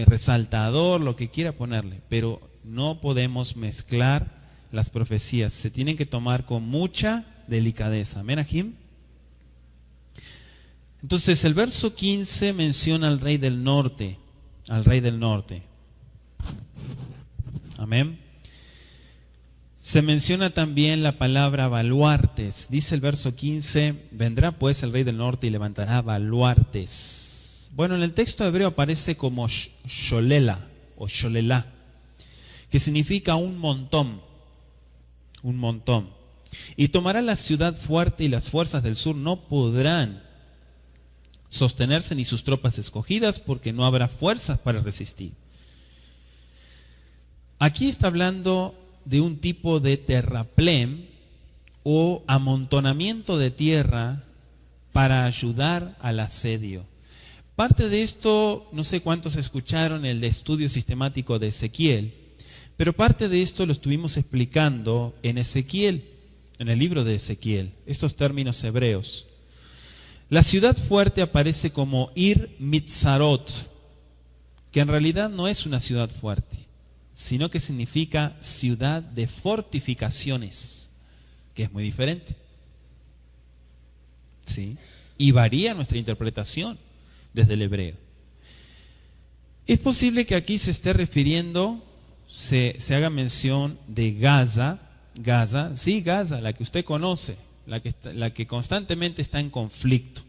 resaltador, lo que quiera ponerle. Pero no podemos mezclar las profecías. Se tienen que tomar con mucha delicadeza. ¿Amén, Ajim? Entonces el verso 15 menciona al rey del norte, al rey del norte. Amén. Se menciona también la palabra baluartes. Dice el verso 15, vendrá pues el rey del norte y levantará baluartes. Bueno, en el texto hebreo aparece como sholela o sholelá, que significa un montón, un montón. Y tomará la ciudad fuerte y las fuerzas del sur no podrán sostenerse ni sus tropas escogidas porque no habrá fuerzas para resistir. Aquí está hablando de un tipo de terraplén o amontonamiento de tierra para ayudar al asedio. Parte de esto, no sé cuántos escucharon el estudio sistemático de Ezequiel, pero parte de esto lo estuvimos explicando en Ezequiel, en el libro de Ezequiel, estos términos hebreos. La ciudad fuerte aparece como Ir Mitzarot, que en realidad no es una ciudad fuerte, sino que significa ciudad de fortificaciones, que es muy diferente. ¿Sí? y varía nuestra interpretación desde el hebreo. Es posible que aquí se esté refiriendo, se haga mención de Gaza, sí, Gaza, la que usted conoce, la que constantemente está en conflicto,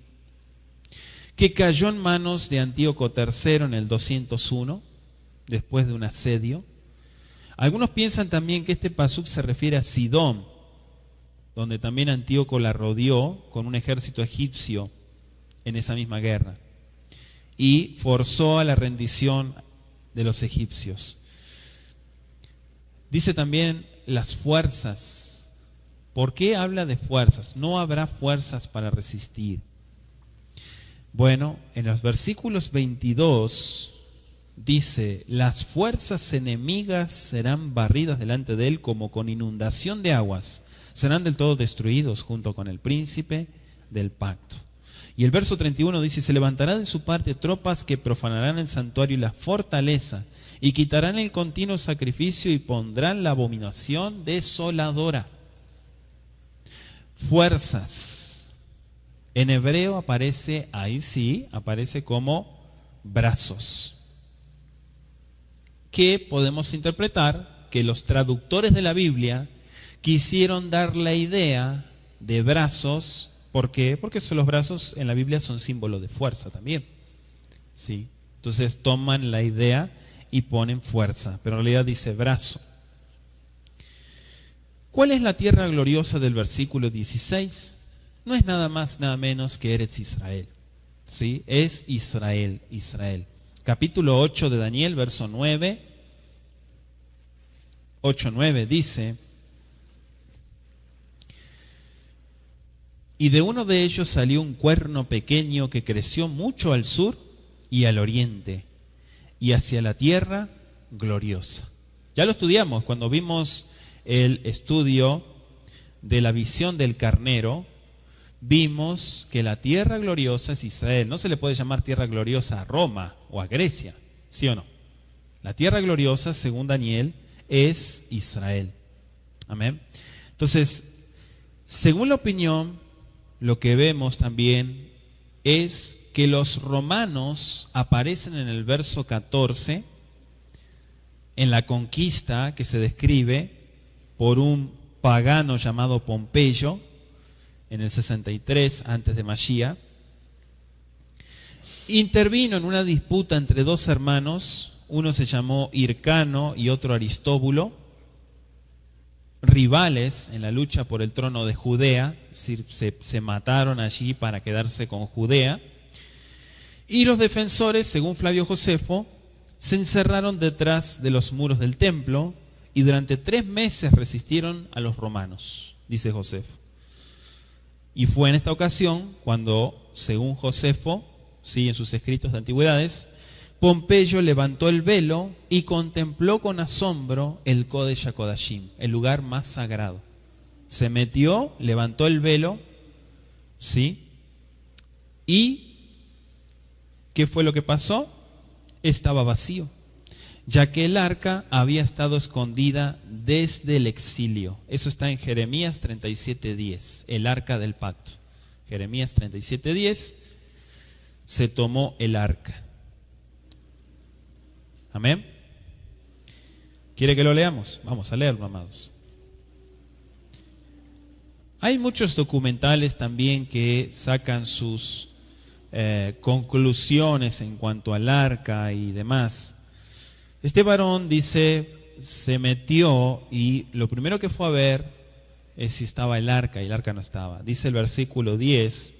que cayó en manos de Antíoco III en el 201, después de un asedio. Algunos piensan también que este pasuk se refiere a Sidón, donde también Antíoco la rodeó con un ejército egipcio en esa misma guerra y forzó a la rendición de los egipcios. Dice también las fuerzas. ¿Por qué habla de fuerzas? No habrá fuerzas para resistir. Bueno, en los versículos 22 dice: las fuerzas enemigas serán barridas delante de él como con inundación de aguas, serán del todo destruidos junto con el príncipe del pacto. Y el verso 31 dice: se levantará de su parte tropas que profanarán el santuario y la fortaleza, y quitarán el continuo sacrificio y pondrán la abominación desoladora. Fuerzas. En hebreo aparece, ahí sí, aparece como brazos, que podemos interpretar que los traductores de la Biblia quisieron dar la idea de brazos. ¿Por qué? Porque los brazos en la Biblia son símbolo de fuerza también, ¿sí? Entonces toman la idea y ponen fuerza, pero en realidad dice brazo. ¿Cuál es la tierra gloriosa del versículo 16? No es nada más, nada menos que Eretz Israel, ¿sí? Es Israel, Israel. Capítulo 8 de Daniel, verso 9, 8-9 dice: y de uno de ellos salió un cuerno pequeño que creció mucho al sur y al oriente, y hacia la tierra gloriosa. Ya lo estudiamos cuando vimos el estudio de la visión del carnero. Vimos que la tierra gloriosa es Israel. No se le puede llamar tierra gloriosa a Roma o a Grecia, ¿sí o no? La tierra gloriosa, según Daniel, es Israel. Amén. Entonces, según la opinión, lo que vemos también es que los romanos aparecen en el verso 14 en la conquista que se describe por un pagano llamado Pompeyo en el 63 antes de Mashiach. Intervino en una disputa entre dos hermanos, uno se llamó Hircano y otro Aristóbulo, rivales en la lucha por el trono de Judea. Se mataron allí para quedarse con Judea. Y los defensores, según Flavio Josefo, se encerraron detrás de los muros del templo y durante 3 meses resistieron a los romanos, dice Josefo. Y fue en esta ocasión cuando, según Josefo, sí, en sus escritos de antigüedades, Pompeyo levantó el velo y contempló con asombro el Kodesh HaKodashim, el lugar más sagrado. Se metió, levantó el velo, ¿sí? ¿Y qué fue lo que pasó? Estaba vacío, ya que el arca había estado escondida desde el exilio. Eso está en Jeremías 37:10, el arca del pacto. Jeremías 37:10, se tomó el arca. Amén. ¿Quiere que lo leamos? Vamos a leerlo, amados. Hay muchos documentales también que sacan sus conclusiones en cuanto al arca y demás. Este varón dice, se metió y lo primero que fue a ver es si estaba el arca, y el arca no estaba. Dice el versículo 10: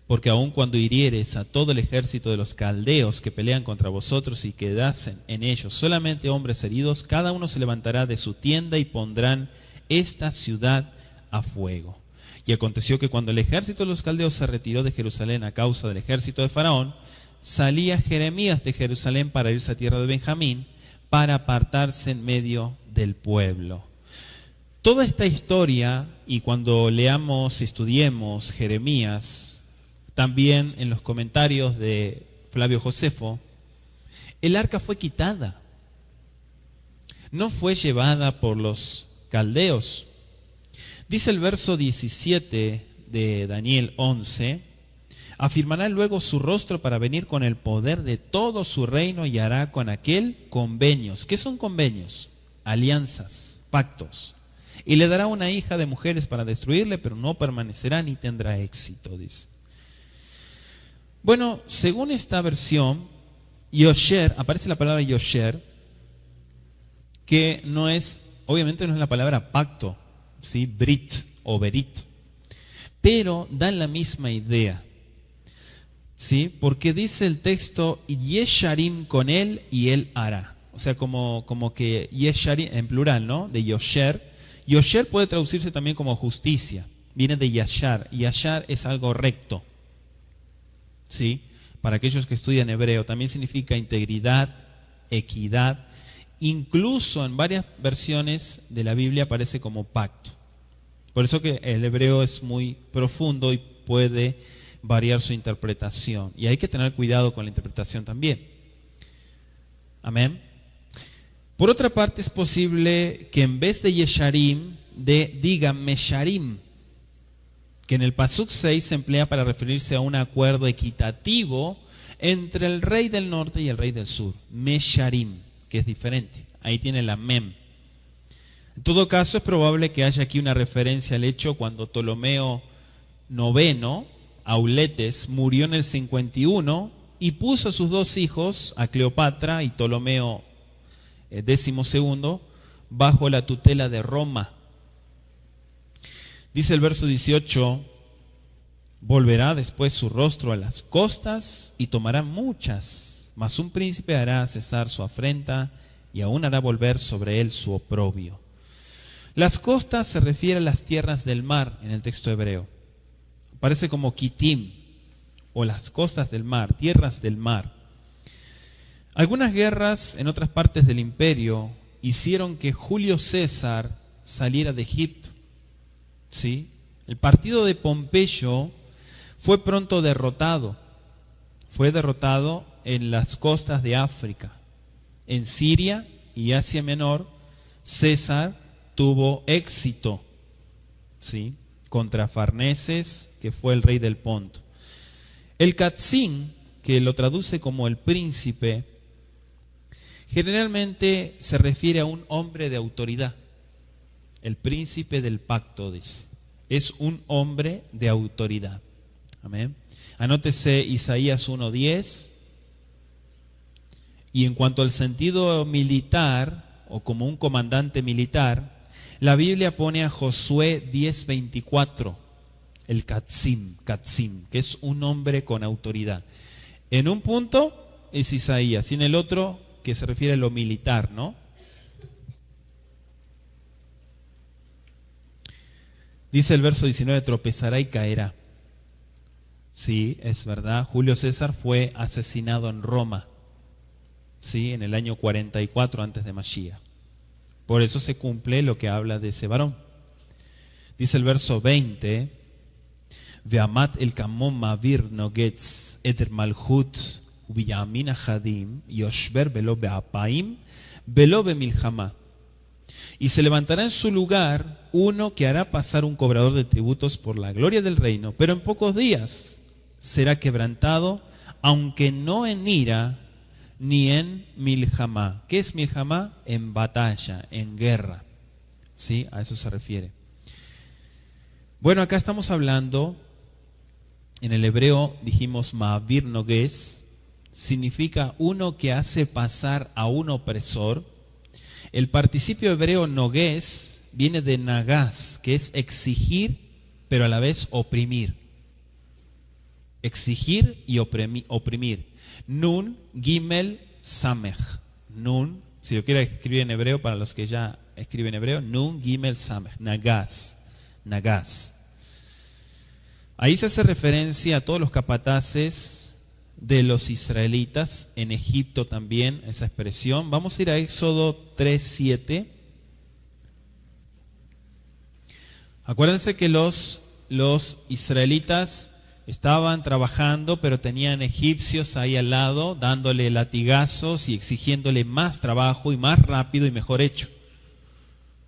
porque aun cuando hirieres a todo el ejército de los caldeos que pelean contra vosotros y quedasen en ellos solamente hombres heridos, cada uno se levantará de su tienda y pondrán esta ciudad a fuego. Y aconteció que cuando el ejército de los caldeos se retiró de Jerusalén a causa del ejército de Faraón, salía Jeremías de Jerusalén para irse a tierra de Benjamín, para apartarse en medio del pueblo. Toda esta historia, y cuando leamos y estudiemos Jeremías, también en los comentarios de Flavio Josefo, el arca fue quitada. No fue llevada por los caldeos. Dice el verso 17 de Daniel 11, afirmará luego su rostro para venir con el poder de todo su reino y hará con aquel convenios. ¿Qué son convenios? Alianzas, pactos. Y le dará una hija de mujeres para destruirle, pero no permanecerá ni tendrá éxito, dice. Bueno, según esta versión, Yosher, aparece la palabra Yosher, que no es, obviamente no es la palabra pacto, ¿sí? Brit o Berit, pero dan la misma idea, ¿sí? Porque dice el texto, Yesharim con él y él hará. O sea, como que Yesharim, en plural, ¿no? De Yosher. Yosher puede traducirse también como justicia. Viene de Yashar. Yashar es algo recto, ¿sí? Para aquellos que estudian hebreo, también significa integridad, equidad. Incluso en varias versiones de la Biblia aparece como pacto. Por eso que el hebreo es muy profundo y puede variar su interpretación. Y hay que tener cuidado con la interpretación también. Amén. Por otra parte, es posible que en vez de Yesharim, diga Mesharim, que en el Pasuk 6 se emplea para referirse a un acuerdo equitativo entre el rey del norte y el rey del sur. Mesharim, que es diferente. Ahí tiene la mem. En todo caso, es probable que haya aquí una referencia al hecho cuando Ptolomeo IX, Auletes, murió en el 51 y puso a sus dos hijos, a Cleopatra y Ptolomeo XII, bajo la tutela de Roma. Dice el verso 18, volverá después su rostro a las costas y tomará muchas, mas un príncipe hará cesar su afrenta y aún hará volver sobre él su oprobio. Las costas se refiere a las tierras del mar en el texto hebreo. Aparece como Kitim, o las costas del mar, tierras del mar. Algunas guerras en otras partes del imperio hicieron que Julio César saliera de Egipto. ¿Sí? El partido de Pompeyo fue pronto derrotado. Fue derrotado en las costas de África. En Siria y Asia Menor, César tuvo éxito, ¿sí? Contra Farneses, que fue el rey del Ponto. El Katzín, que lo traduce como el príncipe, generalmente se refiere a un hombre de autoridad. El príncipe del pacto, dice. Es un hombre de autoridad. Amén. Anótese Isaías 1:10. Y en cuanto al sentido militar, o como un comandante militar, la Biblia pone a Josué 10:24, el Katzim, que es un hombre con autoridad. En un punto es Isaías, y en el otro que se refiere a lo militar, ¿no? Dice el verso 19, tropezará y caerá. Sí, es verdad, Julio César fue asesinado en Roma, sí, en el año 44 antes de Mashiach. Por eso se cumple lo que habla de ese varón. Dice el verso 20, Ve'amat el kamom ma'avir nogetz eder malchut ubiyamin ahadim yoshber velo be'apaim velo be'milchama. Y se levantará en su lugar uno que hará pasar un cobrador de tributos por la gloria del reino, pero en pocos días será quebrantado, aunque no en ira ni en milhamá. ¿Qué es milhamá? En batalla, en guerra. ¿Sí? A eso se refiere. Bueno, acá estamos hablando, en el hebreo dijimos ma'avir nogués, significa uno que hace pasar a un opresor. El participio hebreo nogués viene de nagás, que es exigir, pero a la vez oprimir. Exigir y oprimir. Nun, Gimel, Samech. Nun, si lo quiero escribir en hebreo, para los que ya escriben hebreo, Nun, Gimel, Samech. Nagás. Nagás. Ahí se hace referencia a todos los capataces de los israelitas, en Egipto también, esa expresión. Vamos a ir a Éxodo 3:7. Acuérdense que los israelitas estaban trabajando, pero tenían egipcios ahí al lado, dándole latigazos y exigiéndole más trabajo y más rápido y mejor hecho.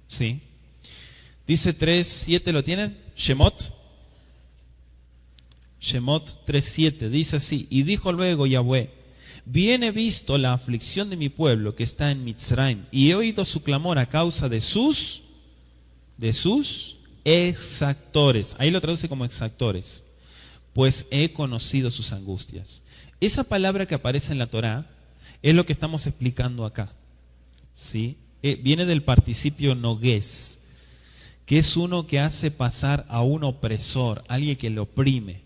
¿Sí? Dice 3:7, ¿lo tienen? Shemot. Shemot 3:7, dice así: y dijo luego Yahweh, bien he visto la aflicción de mi pueblo que está en Mitzrayim, y he oído su clamor a causa de sus exactores. Ahí lo traduce como exactores. Pues he conocido sus angustias. Esa palabra que aparece en la Torá es lo que estamos explicando acá, ¿sí? Viene del participio nogués, que es uno que hace pasar a un opresor, alguien que le oprime.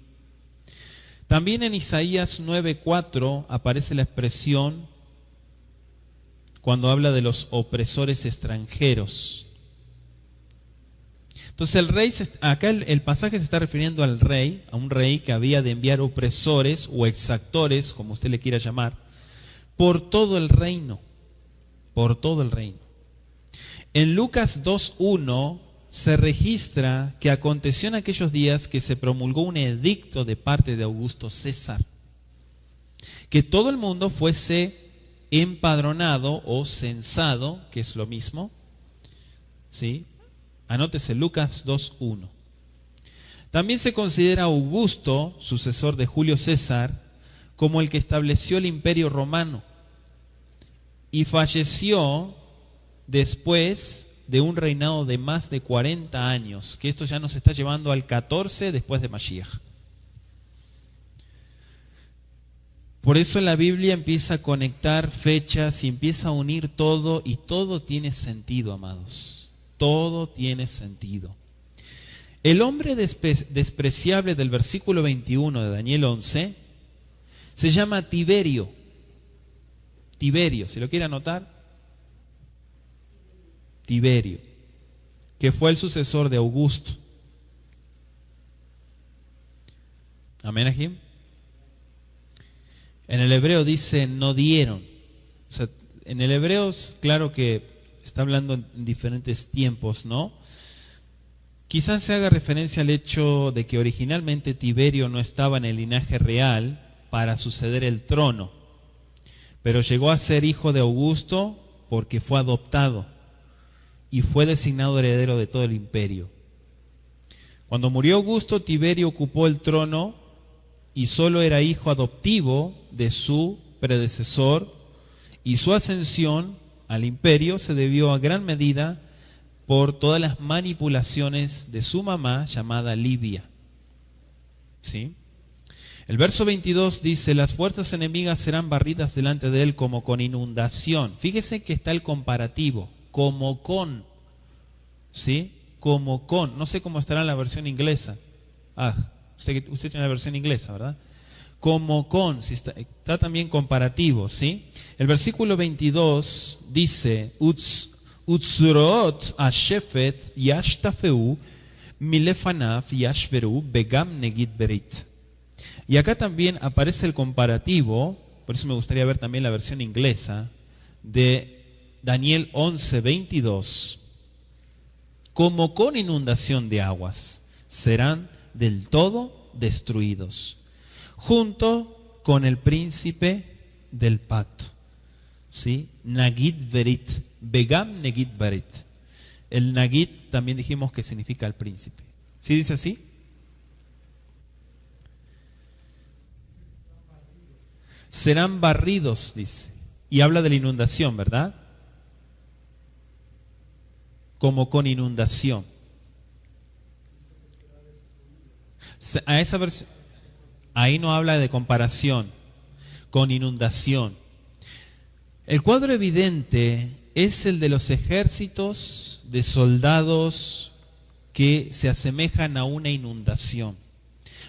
También en Isaías 9:4 aparece la expresión cuando habla de los opresores extranjeros. Entonces el rey, acá el pasaje se está refiriendo al rey, a un rey que había de enviar opresores o exactores, como usted le quiera llamar, por todo el reino, por todo el reino. En Lucas 2:1 se registra que aconteció en aquellos días que se promulgó un edicto de parte de Augusto César, que todo el mundo fuese empadronado o censado, que es lo mismo, ¿sí? Anótese Lucas 2:1. También se considera a Augusto, sucesor de Julio César, como el que estableció el Imperio Romano y falleció después de un reinado de más de 40 años, que esto ya nos está llevando al 14 después de Mashiach. Por eso la Biblia empieza a conectar fechas y empieza a unir todo, y todo tiene sentido, amados. Todo tiene sentido. El hombre despreciable del versículo 21 de Daniel 11 se llama Tiberio. Tiberio, ¿se lo quiere anotar? Tiberio, que fue el sucesor de Augusto. Amén, Ajim. En el hebreo dice no dieron. O sea, en el hebreo es claro que está hablando en diferentes tiempos, ¿no? Quizás se haga referencia al hecho de que originalmente Tiberio no estaba en el linaje real para suceder el trono, pero llegó a ser hijo de Augusto porque fue adoptado y fue designado heredero de todo el imperio. Cuando murió Augusto, Tiberio ocupó el trono y solo era hijo adoptivo de su predecesor, y su ascensión al imperio se debió a gran medida por todas las manipulaciones de su mamá llamada Livia. ¿Sí? El verso 22 dice: las fuerzas enemigas serán barridas delante de él como con inundación. Fíjese que está el comparativo, como con, ¿sí? Como con, no sé cómo estará en la versión inglesa. Usted tiene la versión inglesa, ¿verdad? Como con, si está también comparativo, ¿sí? El versículo 22 dice: Utzroot ashefet yashtafeu milefanaf yashveru begam negid berit. Y acá también aparece el comparativo, por eso me gustaría ver también la versión inglesa de Daniel 11:22. Como con inundación de aguas serán del todo destruidos, junto con el príncipe del pacto, ¿sí? Nagid Berit, Begam Negid Berit. El Nagid también dijimos que significa el príncipe. ¿Sí dice así? Serán barridos, dice. Y habla de la inundación, ¿verdad? Como con inundación. A esa versión, ahí no habla de comparación, con inundación. El cuadro evidente es el de los ejércitos de soldados que se asemejan a una inundación.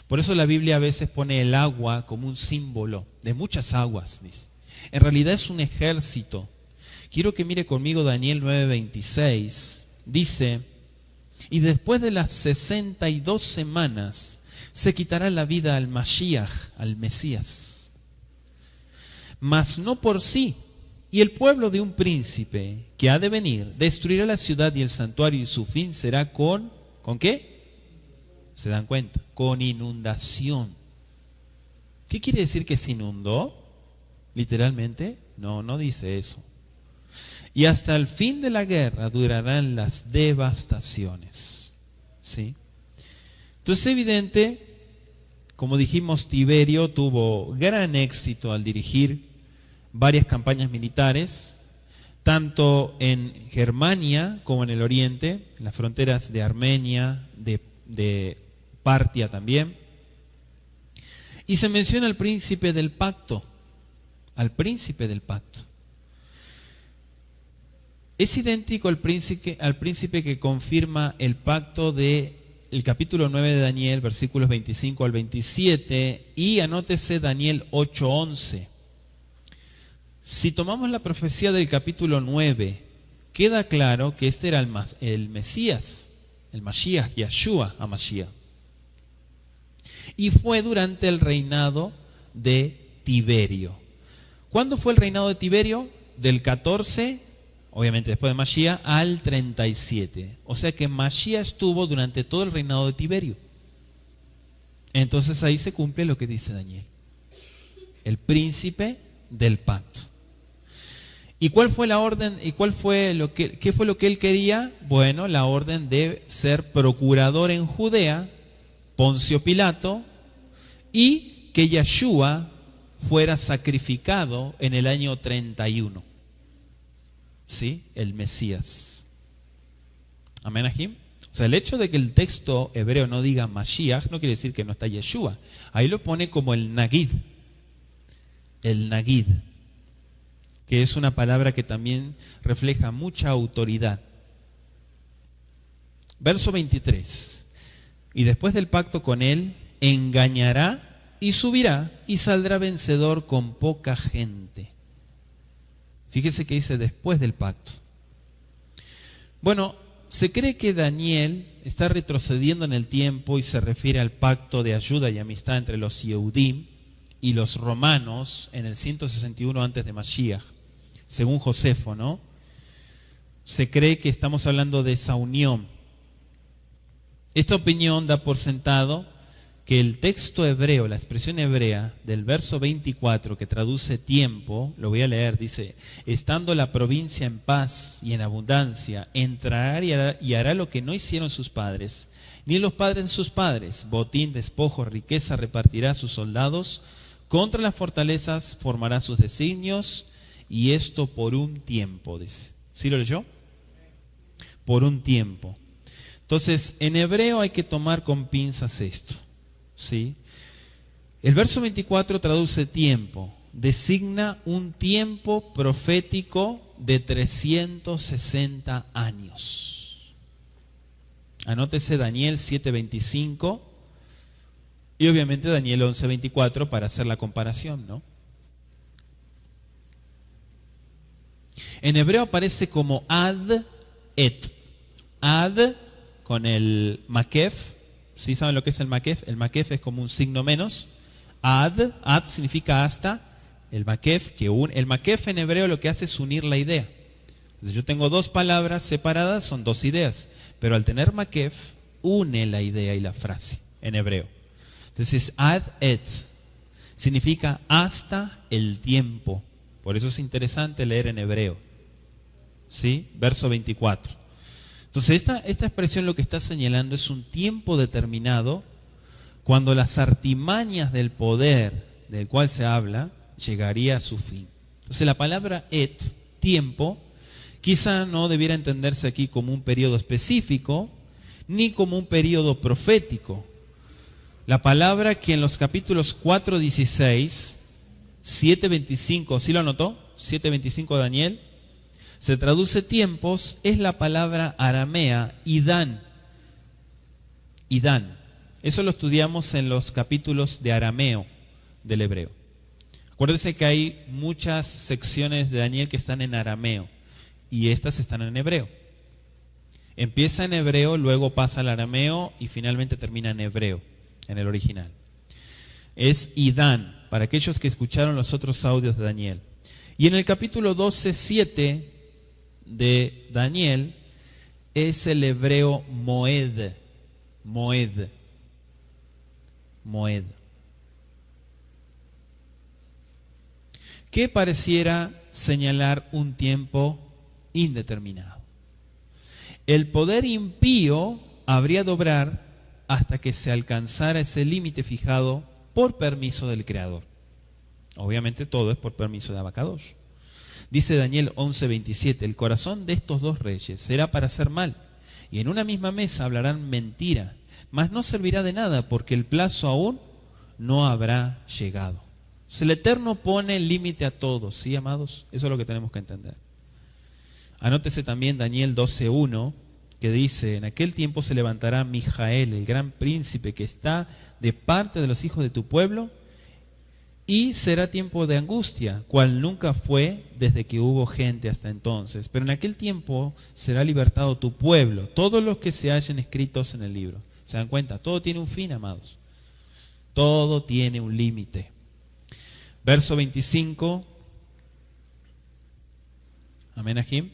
Por eso la Biblia a veces pone el agua como un símbolo de muchas aguas, dice. En realidad es un ejército. Quiero que mire conmigo Daniel 9:26. Dice: y después de las 62 semanas se quitará la vida al Mashiach, al Mesías, mas no por sí. Y el pueblo de un príncipe que ha de venir destruirá la ciudad y el santuario, y su fin será ¿con qué? ¿Se dan cuenta? Con inundación. ¿Qué quiere decir que se inundó? Literalmente, no dice eso. Y hasta el fin de la guerra durarán las devastaciones. ¿Sí? Entonces es evidente, como dijimos, Tiberio tuvo gran éxito al dirigir varias campañas militares, tanto en Germania como en el Oriente, en las fronteras de Armenia, de Partia también. Y se menciona al príncipe del pacto, al príncipe del pacto. Es idéntico al príncipe que confirma el pacto del capítulo 9 de Daniel, versículos 25 al 27, y anótese Daniel 8:11. Si tomamos la profecía del capítulo 9, queda claro que este era el Mesías, el Mashiach, Yahshua HaMashiach. Y fue durante el reinado de Tiberio. ¿Cuándo fue el reinado de Tiberio? Del 14, obviamente después de Mashiach, al 37. O sea que Mashiach estuvo durante todo el reinado de Tiberio. Entonces ahí se cumple lo que dice Daniel. El príncipe del pacto. ¿Y cuál fue la orden? ¿Y qué fue lo que él quería? Bueno, la orden de ser procurador en Judea, Poncio Pilato, y que Yahshua fuera sacrificado en el año 31. ¿Sí? El Mesías. Amén, Ajim. O sea, el hecho de que el texto hebreo no diga Mashiach no quiere decir que no está Yeshua. Ahí lo pone como el Nagid. El Nagid, que es una palabra que también refleja mucha autoridad. Verso 23. Y después del pacto con él, engañará y subirá y saldrá vencedor con poca gente. Fíjese que dice después del pacto. Bueno, se cree que Daniel está retrocediendo en el tiempo y se refiere al pacto de ayuda y amistad entre los Yehudim y los romanos en el 161 antes de Mashiach, según Josefo, ¿no? Se cree que estamos hablando de esa unión. Esta opinión da por sentado que el texto hebreo, la expresión hebrea del verso 24 que traduce tiempo, lo voy a leer, dice: estando la provincia en paz y en abundancia, entrará y hará lo que no hicieron sus padres, ni los padres de sus padres, botín, despojo, riqueza repartirá a sus soldados, contra las fortalezas formará sus designios, y esto por un tiempo, dice. ¿Sí lo leyó? Por un tiempo. Entonces, en hebreo hay que tomar con pinzas esto, ¿sí? El verso 24 traduce tiempo, designa un tiempo profético de 360 años. Anótese Daniel 7:25 y obviamente Daniel 11:24 para hacer la comparación, ¿no? En hebreo aparece como ad et. Ad con el makef. ¿Sí saben lo que es el makef? El makef es como un signo menos. Ad significa hasta. El makef, el makef en hebreo lo que hace es unir la idea. Entonces yo tengo dos palabras separadas, son dos ideas. Pero al tener makef, une la idea y la frase en hebreo. Entonces ad et significa hasta el tiempo. Por eso es interesante leer en hebreo. ¿Sí? Verso 24. Entonces esta expresión lo que está señalando es un tiempo determinado cuando las artimañas del poder del cual se habla llegaría a su fin. Entonces la palabra et, tiempo, quizá no debiera entenderse aquí como un periodo específico ni como un periodo profético. La palabra que en los capítulos 4:16, 7:25, ¿sí lo anotó? 7:25 de Daniel, se traduce tiempos, es la palabra aramea, idán. Idán. Eso lo estudiamos en los capítulos de arameo del hebreo. Acuérdense que hay muchas secciones de Daniel que están en arameo y estas están en hebreo. Empieza en hebreo, luego pasa al arameo y finalmente termina en hebreo, en el original. Es idán, para aquellos que escucharon los otros audios de Daniel. Y en el capítulo 12:7 de Daniel es el hebreo moed. Moed. Moed. Que pareciera señalar un tiempo indeterminado. El poder impío habría de obrar hasta que se alcanzara ese límite fijado por permiso del Creador. Obviamente todo es por permiso de Abacadosh. Dice Daniel 11:27, el corazón de estos dos reyes será para hacer mal, y en una misma mesa hablarán mentira, mas no servirá de nada, porque el plazo aún no habrá llegado. O sea, el Eterno pone límite a todos, ¿sí, amados? Eso es lo que tenemos que entender. Anótese también Daniel 12:1, que dice, en aquel tiempo se levantará Mijael, el gran príncipe que está de parte de los hijos de tu pueblo, y será tiempo de angustia, cual nunca fue desde que hubo gente hasta entonces. Pero en aquel tiempo será libertado tu pueblo, todos los que se hallen escritos en el libro. ¿Se dan cuenta? Todo tiene un fin, amados. Todo tiene un límite. Verso 25. Amén, Ajim.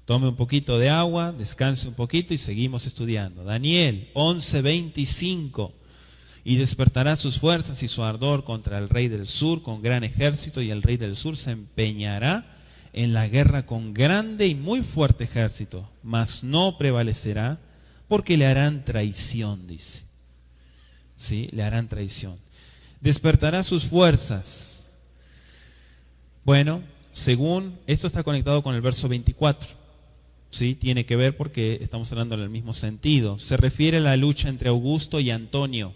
Tome un poquito de agua, descanse un poquito y seguimos estudiando. Daniel 11:25. Y despertará sus fuerzas y su ardor contra el rey del sur con gran ejército, y el rey del sur se empeñará en la guerra con grande y muy fuerte ejército, mas no prevalecerá porque le harán traición, dice. ¿Sí? Le harán traición. Despertará sus fuerzas. Bueno, según esto está conectado con el verso 24. ¿Sí? Tiene que ver porque estamos hablando en el mismo sentido. Se refiere a la lucha entre Augusto y Antonio,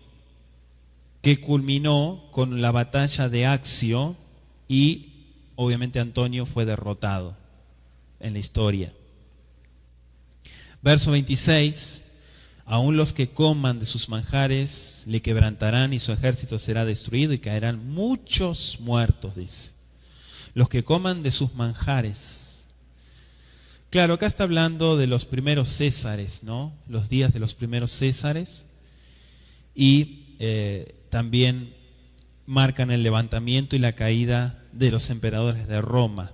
que culminó con la batalla de Accio, y obviamente Antonio fue derrotado en la historia. Verso 26, aún los que coman de sus manjares le quebrantarán y su ejército será destruido y caerán muchos muertos, dice. Los que coman de sus manjares. Claro, acá está hablando de los primeros Césares, ¿no? Los días de los primeros Césares, y también marcan el levantamiento y la caída de los emperadores de Roma.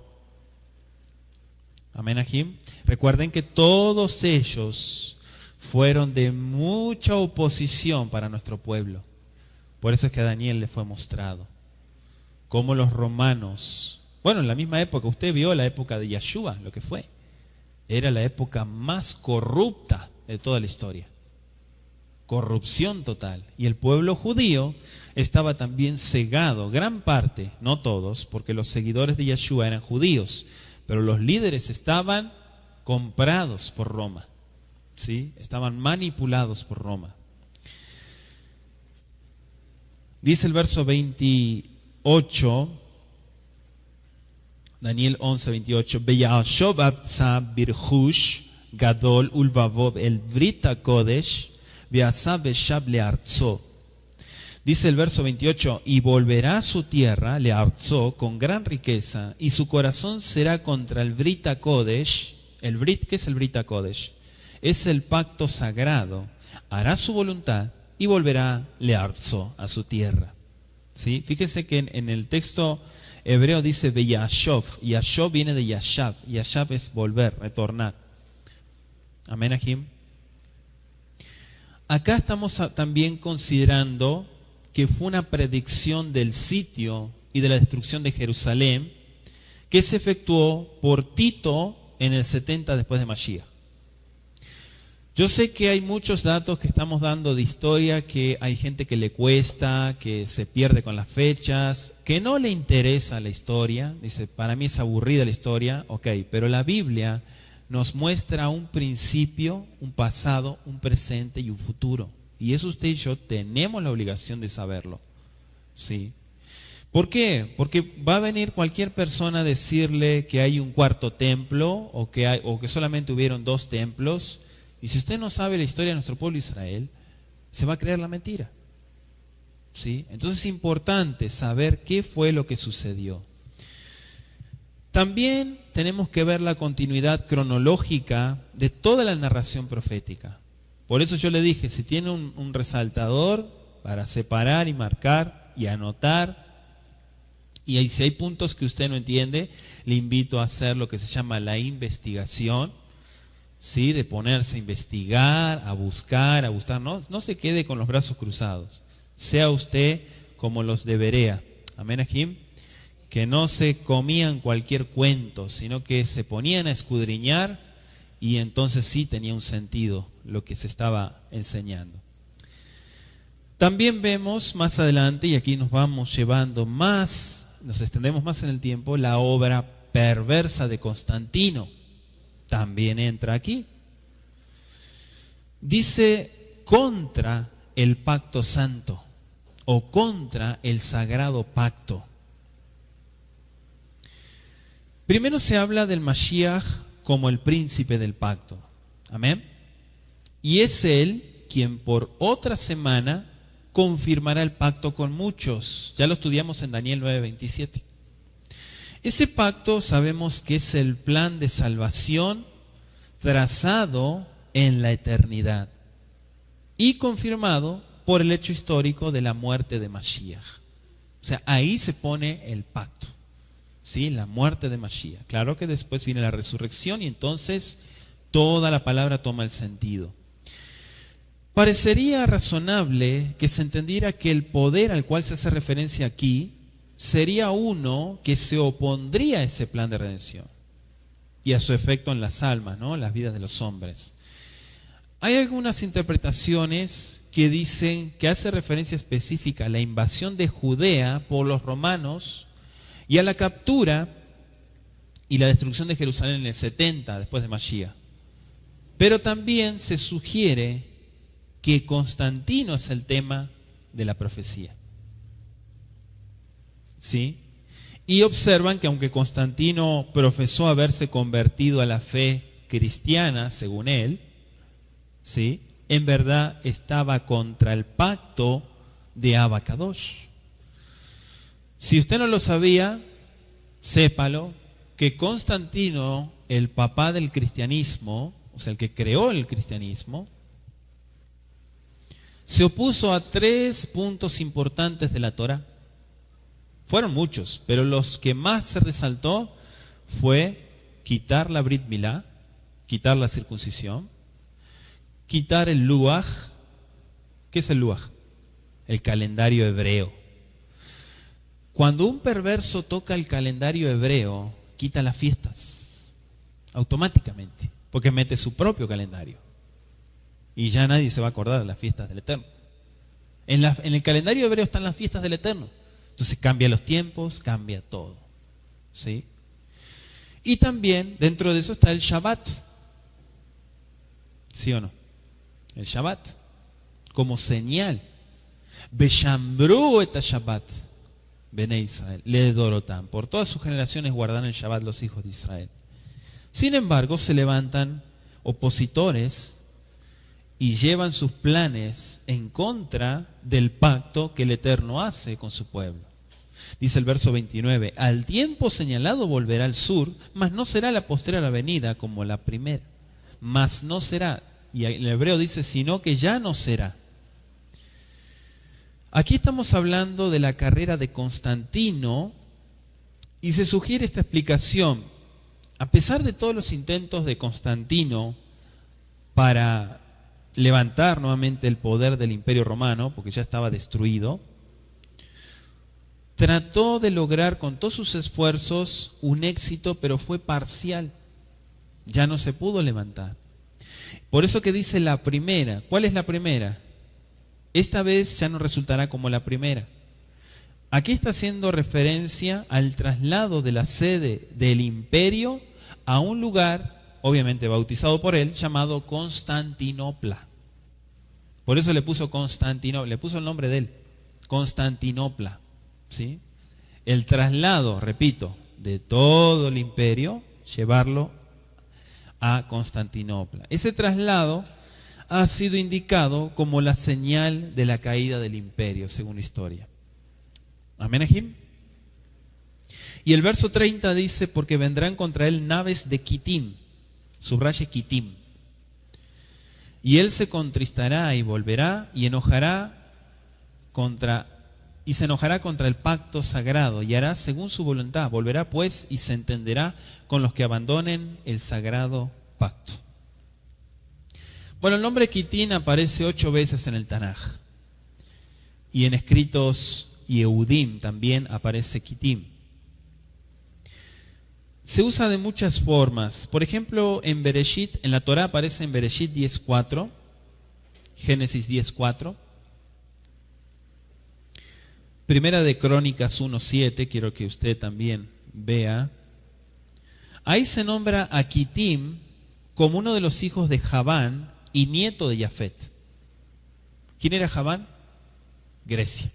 Amén, Ajim. Recuerden que todos ellos fueron de mucha oposición para nuestro pueblo. Por eso es que a Daniel le fue mostrado cómo los romanos, bueno, en la misma época, usted vio la época de Yeshua, lo que fue. Era la época más corrupta de toda la historia. Corrupción total. Y el pueblo judío estaba también cegado, gran parte, no todos, porque los seguidores de Yeshua eran judíos, pero los líderes estaban comprados por Roma, ¿sí? Estaban manipulados por Roma. Dice el verso 28, Daniel 11:28, Beyashov abza birhush gadol ulvavov el brita kodesh. Dice el verso 28, y volverá a su tierra, le arzó, con gran riqueza, y su corazón será contra el Brita Kodesh. El Brit, ¿qué es el Brita Kodesh? Es el pacto sagrado. Hará su voluntad y volverá, le arzó, a su tierra. ¿Sí? Fíjense que en el texto hebreo dice Beyashov. Yashov viene de Yashab. Yashab es volver, retornar. Amén, Ajim. Acá estamos también considerando que fue una predicción del sitio y de la destrucción de Jerusalén que se efectuó por Tito en el 70 después de Mashiach. Yo sé que hay muchos datos que estamos dando de historia, que hay gente que le cuesta, que se pierde con las fechas, que no le interesa la historia. Dice, para mí es aburrida la historia. Ok, pero la Biblia nos muestra un principio, un pasado, un presente y un futuro. Y eso usted y yo tenemos la obligación de saberlo. ¿Sí? ¿Por qué? Porque va a venir cualquier persona a decirle que hay un cuarto templo o que solamente hubieron 2 templos. Y si usted no sabe la historia de nuestro pueblo Israel, se va a creer la mentira. ¿Sí? Entonces es importante saber qué fue lo que sucedió. También tenemos que ver la continuidad cronológica de toda la narración profética. Por eso yo le dije, si tiene un resaltador para separar y marcar y anotar, y ahí, si hay puntos que usted no entiende, le invito a hacer lo que se llama la investigación, ¿sí? De ponerse a investigar, a buscar, no se quede con los brazos cruzados. Sea usted como los de Berea. Amén, Ajim. Que no se comían cualquier cuento, sino que se ponían a escudriñar, y entonces sí tenía un sentido lo que se estaba enseñando. También vemos más adelante, y aquí nos vamos llevando más, nos extendemos más en el tiempo, la obra perversa de Constantino. También entra aquí. Dice contra el pacto santo o contra el sagrado pacto. Primero se habla del Mashiach como el príncipe del pacto. Amén. Y es él quien por otra semana confirmará el pacto con muchos. Ya lo estudiamos en Daniel 9:27. Ese pacto sabemos que es el plan de salvación trazado en la eternidad y confirmado por el hecho histórico de la muerte de Mashiach. O sea, ahí se pone el pacto, ¿sí? La muerte de Mashiach. Claro que después viene la resurrección y entonces toda la palabra toma el sentido. Parecería razonable que se entendiera que el poder al cual se hace referencia aquí sería uno que se opondría a ese plan de redención y a su efecto en las almas, ¿no? En las vidas de los hombres. Hay algunas interpretaciones que dicen que hace referencia específica a la invasión de Judea por los romanos y a la captura y la destrucción de Jerusalén en el 70 después de Mashiach. Pero también se sugiere que Constantino es el tema de la profecía. ¿Sí? Y observan que aunque Constantino profesó haberse convertido a la fe cristiana, según él, ¿sí?, en verdad estaba contra el pacto de Abacadosh. Si usted no lo sabía, sépalo, que Constantino, el papá del cristianismo, o sea, el que creó el cristianismo, se opuso a 3 puntos importantes de la Torá. Fueron muchos, pero los que más se resaltó fue quitar la Brit Milá, quitar la circuncisión, quitar el Luaj. ¿Qué es el Luaj? El calendario hebreo. Cuando un perverso toca el calendario hebreo, quita las fiestas automáticamente, porque mete su propio calendario. Y ya nadie se va a acordar de las fiestas del Eterno. En el calendario hebreo están las fiestas del Eterno. Entonces cambia los tiempos, cambia todo, ¿sí? Y también dentro de eso está el Shabbat. ¿Sí o no? El Shabbat como señal. Beshambru et Shabbat Bene Israel le dorotam. Por todas sus generaciones guardan el Shabbat los hijos de Israel. Sin embargo, se levantan opositores y llevan sus planes en contra del pacto que el Eterno hace con su pueblo. Dice el verso 29, al tiempo señalado volverá al sur, mas no será la postrera venida como la primera. Mas no será, y el hebreo dice, sino que ya no será. Aquí estamos hablando de la carrera de Constantino y se sugiere esta explicación. A pesar de todos los intentos de Constantino para levantar nuevamente el poder del Imperio Romano, porque ya estaba destruido, trató de lograr con todos sus esfuerzos un éxito, pero fue parcial. Ya no se pudo levantar. Por eso que dice la primera. ¿Cuál es la primera? Esta vez ya no resultará como la primera. Aquí está haciendo referencia al traslado de la sede del imperio a un lugar, obviamente bautizado por él, llamado Constantinopla. Por eso le puso Constantinopla, le puso el nombre de él, Constantinopla. ¿Sí? El traslado, repito, de todo el imperio, llevarlo a Constantinopla. Ese traslado ha sido indicado como la señal de la caída del imperio, según la historia. Amén, Ajim. Y el verso 30 dice, porque vendrán contra él naves de Kitim, subraye Kitim, y él se contristará y volverá y se enojará contra el pacto sagrado y hará según su voluntad. Volverá pues y se entenderá con los que abandonen el sagrado pacto. Bueno, el nombre Kitim aparece 8 veces en el Tanaj. Y en escritos Yehudim también aparece Kitim. Se usa de muchas formas. Por ejemplo, en Bereshit, en la Torá aparece en Bereshit 10.4, Génesis 10.4. Primera de Crónicas 1:7, quiero que usted también vea. Ahí se nombra a Quitim como uno de los hijos de Javán y nieto de Jafet. ¿Quién era Javán? Grecia.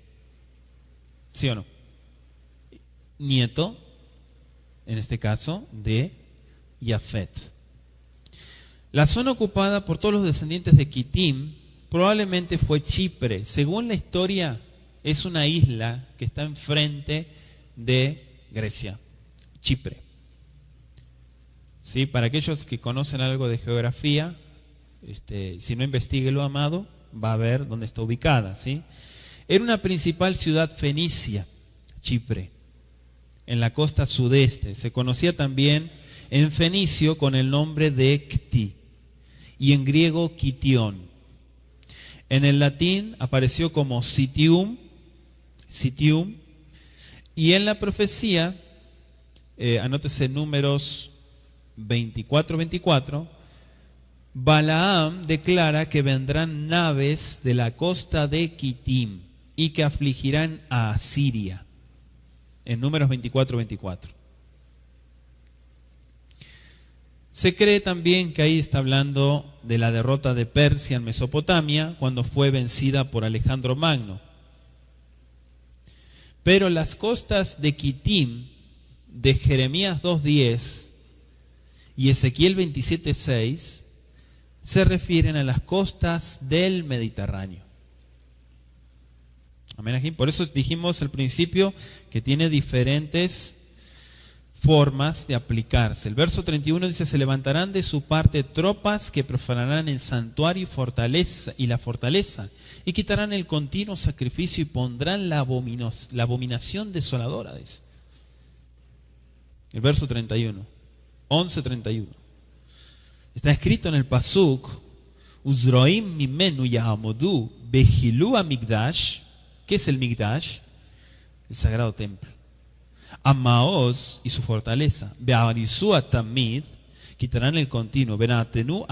¿Sí o no? Nieto, en este caso, de Jafet. La zona ocupada por todos los descendientes de Quitim probablemente fue Chipre. Según la historia, es una isla que está enfrente de Grecia, Chipre. ¿Sí? Para aquellos que conocen algo de geografía, si no investiguelo, amado, va a ver dónde está ubicada. ¿Sí? Era una principal ciudad fenicia, Chipre, en la costa sudeste. Se conocía también en fenicio con el nombre de Cti y en griego Kitión. En el latín apareció como Citium, y en la profecía, anótese Números 24:24, Balaam declara que vendrán naves de la costa de Quitim y que afligirán a Asiria. En Números 24:24. Se cree también que ahí está hablando de la derrota de Persia en Mesopotamia cuando fue vencida por Alejandro Magno. Pero las costas de Quitim, de Jeremías 2:10 y Ezequiel 27:6, se refieren a las costas del Mediterráneo. Amén. Por eso dijimos al principio que tiene diferentes formas de aplicarse. El verso 31 dice: se levantarán de su parte tropas que profanarán el santuario y la fortaleza, y quitarán el continuo sacrificio y pondrán la abominación desoladora. Dice el verso 31, 11:31. Está escrito en el pasuk: Uzroim mimenu yahamodu behilu amigdash. ¿Qué es el Migdash? El sagrado templo. Amaoz y su fortaleza. Be'arisua tamid, quitarán el continuo. Benatenu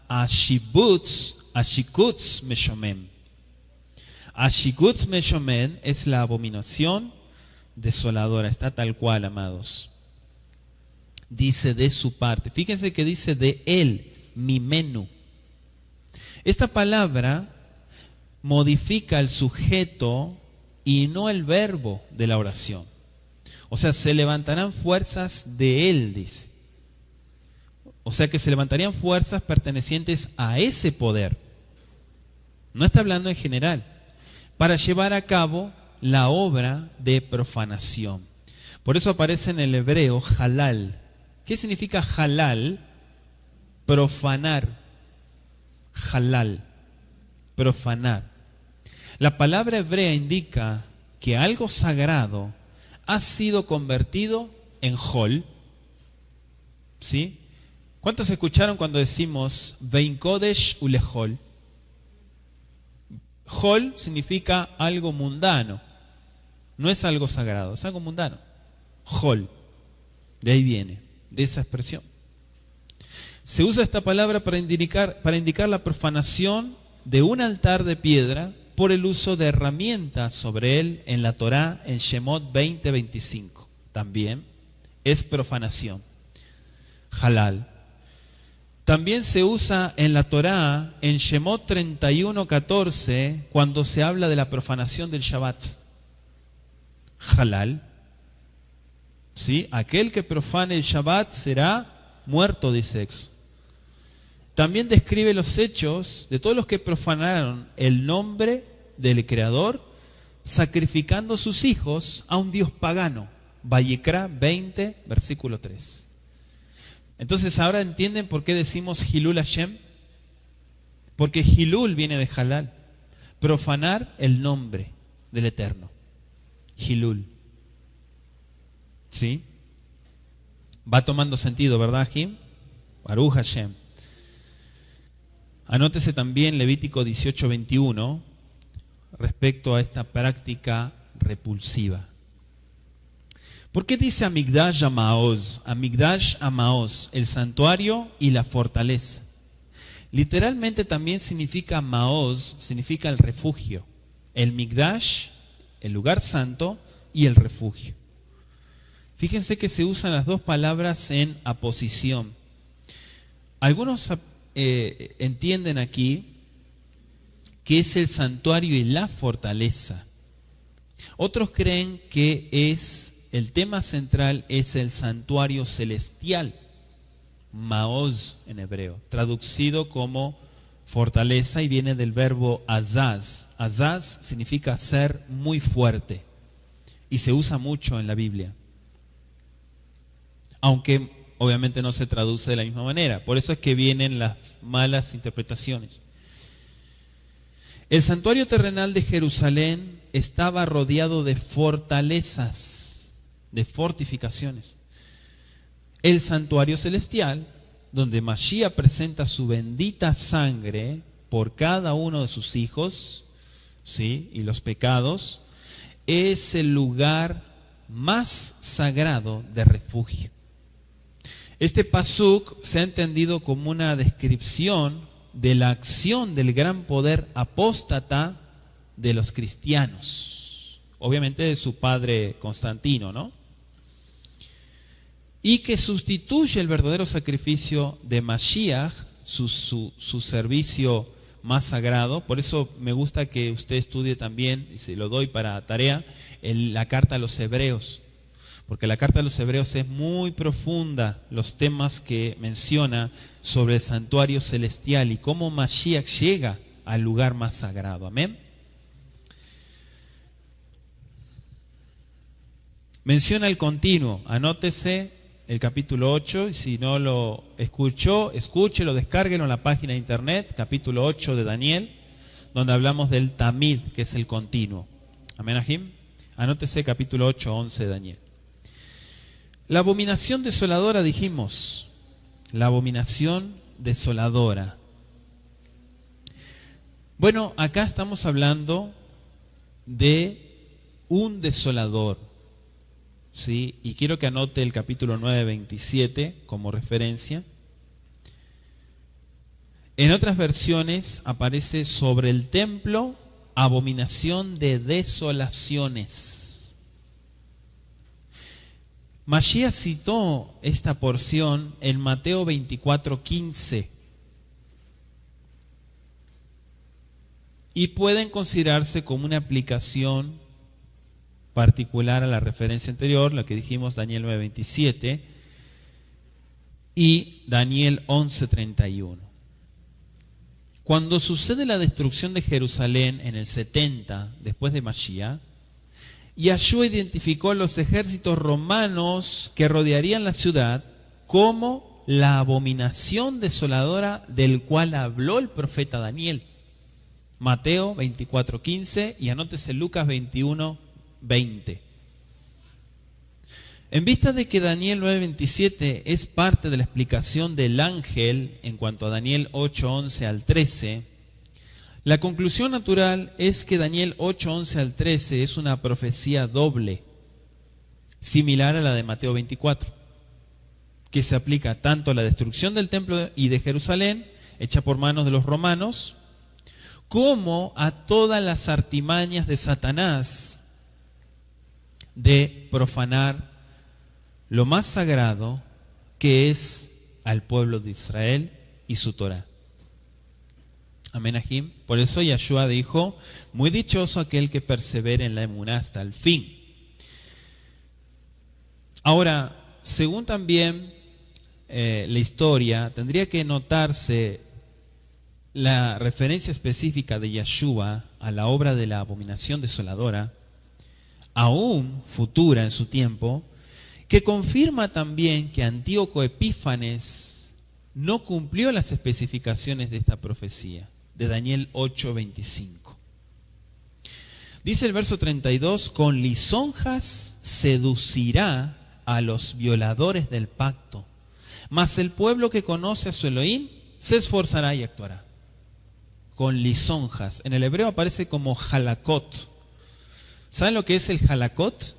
ashikutz meshomem. Ashikutz meshomem es la abominación desoladora. Está tal cual, amados. Dice de su parte. Fíjense que dice de él, mimenu. Esta palabra modifica el sujeto y no el verbo de la oración. O sea, se levantarán fuerzas de él, dice. O sea que se levantarían fuerzas pertenecientes a ese poder. No está hablando en general. Para llevar a cabo la obra de profanación. Por eso aparece en el hebreo halal. ¿Qué significa halal? Profanar. Halal. Profanar. La palabra hebrea indica que algo sagrado ha sido convertido en hol. ¿Sí? ¿Cuántos escucharon cuando decimos Vein Kodesh ulehol? Hol significa algo mundano. No es algo sagrado, es algo mundano. Hol. De ahí viene, de esa expresión. Se usa esta palabra para indicar la profanación de un altar de piedra por el uso de herramientas sobre él en la Torá, en Shemot 20:25. También es profanación. Halal. También se usa en la Torá, en Shemot 31:14, cuando se habla de la profanación del Shabbat. Halal. ¿Sí? Aquel que profane el Shabbat será muerto, dice Éxodo. También describe los hechos de todos los que profanaron el nombre del Creador, sacrificando sus hijos a un dios pagano. Vayikra 20, versículo 3. Entonces, ¿ahora entienden por qué decimos Hilul Hashem? Porque Hilul viene de halal, profanar el nombre del Eterno. Hilul. ¿Sí? Va tomando sentido, ¿verdad, Jim? Baruch Hashem. Anótese también Levítico 18:21 respecto a esta práctica repulsiva. ¿Por qué dice Amigdash Amaoz? Amigdash Amaoz, el santuario y la fortaleza. Literalmente también significa Maoz, significa el refugio. El Migdash el lugar santo y el refugio. Fíjense que se usan las dos palabras en aposición. Algunos entienden aquí que es el santuario y la fortaleza. Otros creen que el tema central es el santuario celestial, Maoz en hebreo, traducido como fortaleza y viene del verbo azaz. Azaz significa ser muy fuerte y se usa mucho en la Biblia, aunque obviamente no se traduce de la misma manera. Por eso es que vienen las malas interpretaciones. El santuario terrenal de Jerusalén estaba rodeado de fortalezas, de fortificaciones. El santuario celestial, donde Mashiach presenta su bendita sangre por cada uno de sus hijos, ¿sí?, y los pecados, es el lugar más sagrado de refugio. Este pasuk se ha entendido como una descripción de la acción del gran poder apóstata de los cristianos, obviamente de su padre Constantino, ¿no? Y que sustituye el verdadero sacrificio de Mashiach, su servicio más sagrado. Por eso me gusta que usted estudie también, y se lo doy para tarea, la carta a los hebreos, porque la carta a los hebreos es muy profunda, los temas que menciona sobre el santuario celestial y cómo Mashiach llega al lugar más sagrado. Amén. Menciona el continuo, anótese el capítulo 8, y si no lo escuchó, escúchelo, descárguelo en la página de internet, capítulo 8 de Daniel, donde hablamos del Tamid, que es el continuo. Amén, Ajim. Anótese capítulo 8, 11 de Daniel. La abominación desoladora, dijimos, la abominación desoladora. Bueno, acá estamos hablando de un desolador, ¿sí? Y quiero que anote el capítulo 9, 27 como referencia. En otras versiones aparece sobre el templo abominación de desolaciones. Mashiach citó esta porción en Mateo 24:15 y pueden considerarse como una aplicación particular a la referencia anterior, la que dijimos, Daniel 9:27 y Daniel 11:31. Cuando sucede la destrucción de Jerusalén en el 70 después de Mashiach, Yahshua identificó a los ejércitos romanos que rodearían la ciudad como la abominación desoladora del cual habló el profeta Daniel. Mateo 24:15 y anótese Lucas 21:20. En vista de que Daniel 9:27 es parte de la explicación del ángel en cuanto a Daniel 8:11 al 13, la conclusión natural es que Daniel 8:11 al 13 es una profecía doble, similar a la de Mateo 24, que se aplica tanto a la destrucción del templo y de Jerusalén, hecha por manos de los romanos, como a todas las artimañas de Satanás de profanar lo más sagrado que es al pueblo de Israel y su Torah. Amén, Ajim. Por eso Yahshua dijo, muy dichoso aquel que persevere en la emuná hasta el fin. Ahora, según también la historia, tendría que notarse la referencia específica de Yahshua a la obra de la abominación desoladora, aún futura en su tiempo, que confirma también que Antíoco Epífanes no cumplió las especificaciones de esta profecía, de Daniel 8:25. Dice el verso 32, con lisonjas seducirá a los violadores del pacto, mas el pueblo que conoce a su Elohim se esforzará y actuará. Con lisonjas. En el hebreo aparece como halakot. ¿Saben lo que es el halakot?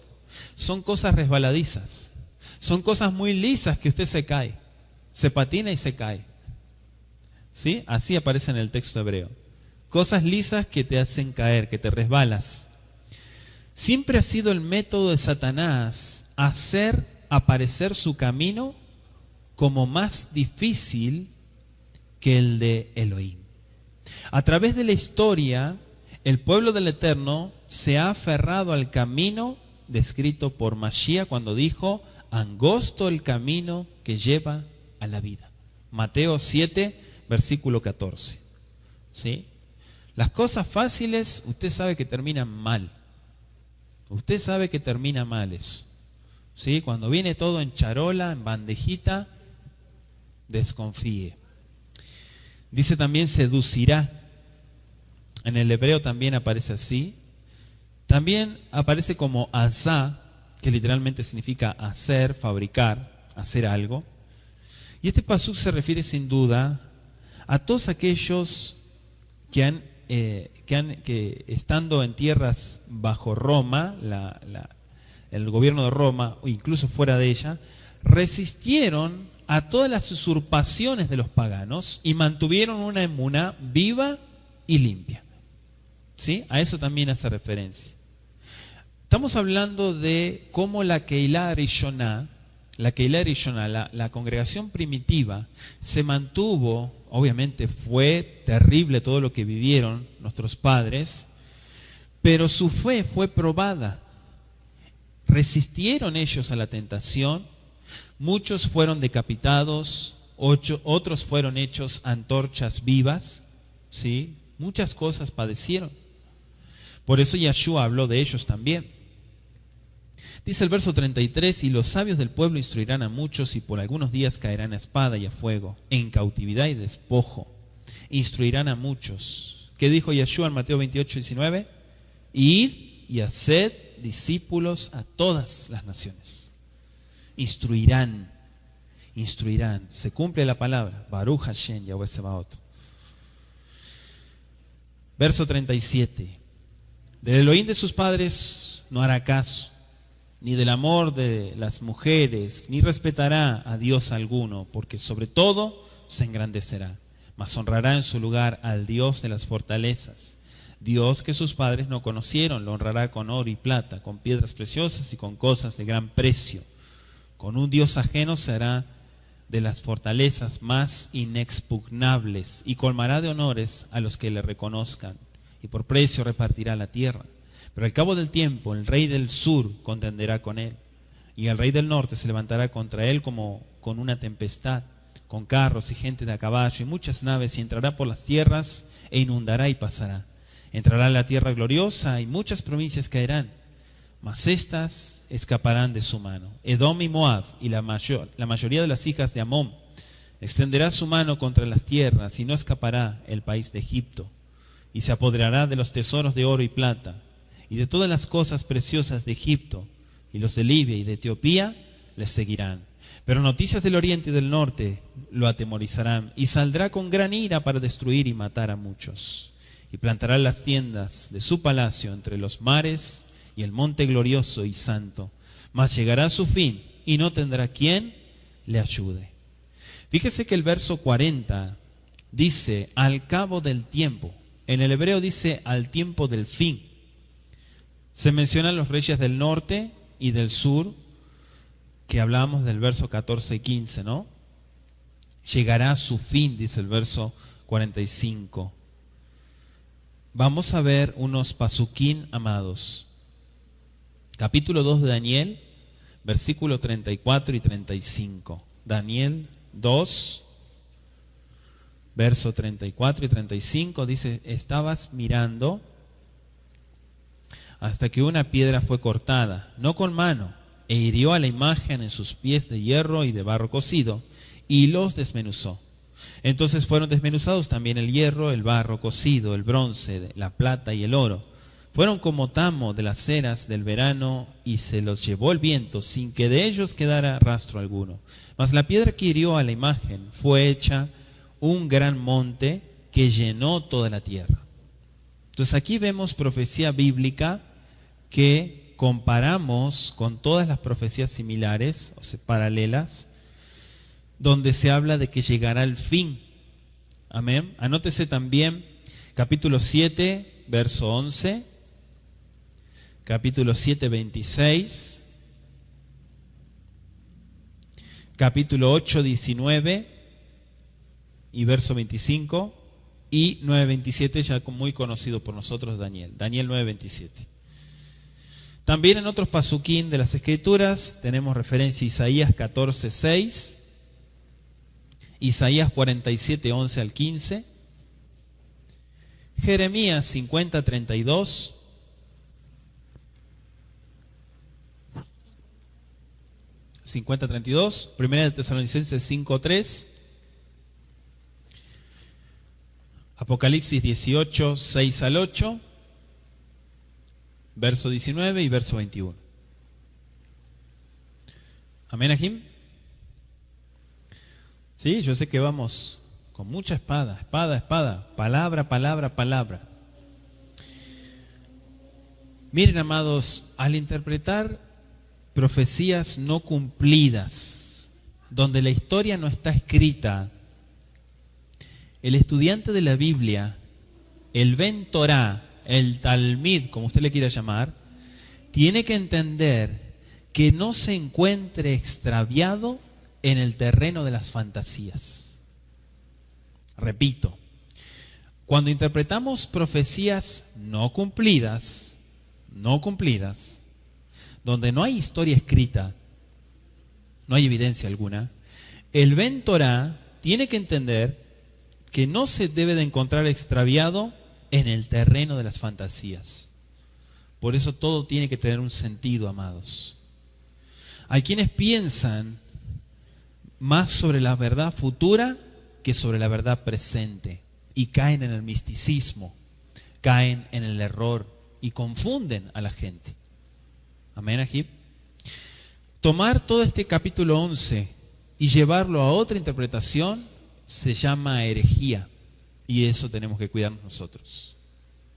Son cosas resbaladizas. Son cosas muy lisas que usted se cae. Se patina y se cae. ¿Sí? Así aparece en el texto hebreo. Cosas lisas que te hacen caer, que te resbalas. Siempre ha sido el método de Satanás hacer aparecer su camino como más difícil que el de Elohim. A través de la historia, el pueblo del Eterno se ha aferrado al camino descrito por Mashiach cuando dijo: angosto el camino que lleva a la vida. Mateo 7, versículo 14. ¿Sí? Las cosas fáciles, usted sabe que terminan mal. Usted sabe que termina mal eso. ¿Sí? Cuando viene todo en charola, en bandejita, desconfíe. Dice también seducirá. En el hebreo también aparece así. También aparece como azá, que literalmente significa hacer, fabricar, hacer algo. Y este pasuk se refiere sin duda a todos aquellos que estando en tierras bajo Roma, el gobierno de Roma, o incluso fuera de ella, resistieron a todas las usurpaciones de los paganos y mantuvieron una emuná viva y limpia. ¿Sí? A eso también hace referencia. Estamos hablando de cómo la Keilah Arishoná, la congregación primitiva, se mantuvo. Obviamente fue terrible todo lo que vivieron nuestros padres, pero su fe fue probada. Resistieron ellos a la tentación, muchos fueron decapitados, otros fueron hechos antorchas vivas, ¿sí? Muchas cosas padecieron. Por eso Yahshua habló de ellos también. Dice el verso 33, y los sabios del pueblo instruirán a muchos y por algunos días caerán a espada y a fuego, en cautividad y despojo. Instruirán a muchos. ¿Qué dijo Yahshua en Mateo 28, 19? Id y haced discípulos a todas las naciones. Instruirán. Se cumple la palabra. Baruch Hashem Yahweh Sebaot. Verso 37. Del Elohim de sus padres no hará caso, ni del amor de las mujeres, ni respetará a Dios alguno, porque sobre todo se engrandecerá, mas honrará en su lugar al Dios de las fortalezas. Dios que sus padres no conocieron, lo honrará con oro y plata, con piedras preciosas y con cosas de gran precio. Con un Dios ajeno se hará de las fortalezas más inexpugnables y colmará de honores a los que le reconozcan, y por precio repartirá la tierra. Pero al cabo del tiempo, el rey del sur contenderá con él, y el rey del norte se levantará contra él como con una tempestad, con carros y gente de a caballo y muchas naves, y entrará por las tierras e inundará y pasará. Entrará en la tierra gloriosa y muchas provincias caerán, mas estas escaparán de su mano. Edom y Moab y la mayoría de las hijas de Amón extenderá su mano contra las tierras, y no escapará el país de Egipto, y se apoderará de los tesoros de oro y plata, y de todas las cosas preciosas de Egipto, y los de Libia y de Etiopía les seguirán. Pero noticias del oriente y del norte lo atemorizarán, y saldrá con gran ira para destruir y matar a muchos. Y plantará las tiendas de su palacio entre los mares y el monte glorioso y santo. Mas llegará a su fin, y no tendrá quien le ayude. Fíjese que el verso 40 dice, al cabo del tiempo. En el hebreo dice, al tiempo del fin. Se mencionan los reyes del norte y del sur, que hablábamos del verso 14 y 15, ¿no? Llegará a su fin, dice el verso 45. Vamos a ver unos pasuquín, amados. Capítulo 2 de Daniel, versículo 34 y 35. Daniel 2, verso 34 y 35, dice, estabas mirando hasta que una piedra fue cortada, no con mano, e hirió a la imagen en sus pies de hierro y de barro cocido, y los desmenuzó. Entonces fueron desmenuzados también el hierro, el barro cocido, el bronce, la plata y el oro. Fueron como tamo de las ceras del verano, y se los llevó el viento, sin que de ellos quedara rastro alguno. Mas la piedra que hirió a la imagen fue hecha un gran monte que llenó toda la tierra. Entonces aquí vemos profecía bíblica que comparamos con todas las profecías similares, o sea, paralelas, donde se habla de que llegará el fin. Amén. Anótese también capítulo 7, verso 11, capítulo 7, 26, capítulo 8, 19 y verso 25, y 9, 27, ya muy conocido por nosotros, Daniel 9, 27. También en otros pasuquín de las Escrituras tenemos referencia a Isaías 14, 6, Isaías 47, 11 al 15, Jeremías 50, 32, Primera de Tesalonicenses 5, 3, Apocalipsis 18, 6 al 8, verso 19 y verso 21. Amén, Ajim. Sí, yo sé que vamos con mucha espada, palabra, palabra, palabra. Miren, amados, al interpretar profecías no cumplidas, donde la historia no está escrita, el estudiante de la Biblia, el Ben Torah, el Talmid, como usted le quiera llamar, tiene que entender que no se encuentre extraviado en el terreno de las fantasías. Repito, cuando interpretamos profecías no cumplidas, donde no hay historia escrita, no hay evidencia alguna, el Ben Torah tiene que entender que no se debe de encontrar extraviado en el terreno de las fantasías. Por eso todo tiene que tener un sentido, amados. Hay quienes piensan más sobre la verdad futura que sobre la verdad presente y caen en el misticismo, caen en el error y confunden a la gente. Amén, Ajib. Tomar todo este capítulo 11 y llevarlo a otra interpretación se llama herejía, y eso tenemos que cuidarnos nosotros,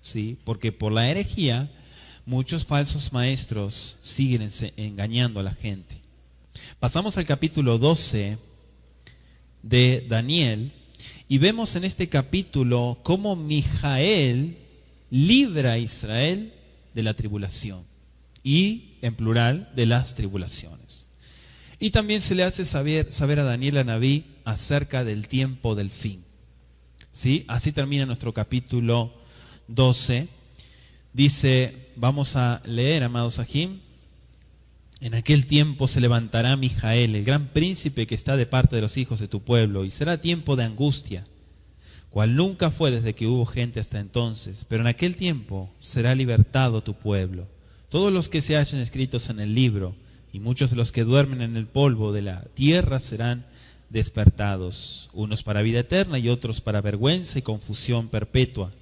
¿sí? Porque por la herejía muchos falsos maestros siguen engañando a la gente. Pasamos al capítulo 12 de Daniel y vemos en este capítulo cómo Mijael libra a Israel de la tribulación, y en plural de las tribulaciones. Y también se le hace saber a Daniel Anabí acerca del tiempo del fin. ¿Sí? Así termina nuestro capítulo 12. Dice, vamos a leer, amados Ajim: en aquel tiempo se levantará Mijael, el gran príncipe que está de parte de los hijos de tu pueblo, y será tiempo de angustia, cual nunca fue desde que hubo gente hasta entonces. Pero en aquel tiempo será libertado tu pueblo, todos los que se hallen escritos en el libro, y muchos de los que duermen en el polvo de la tierra serán despertados, unos para vida eterna y otros para vergüenza y confusión perpetua.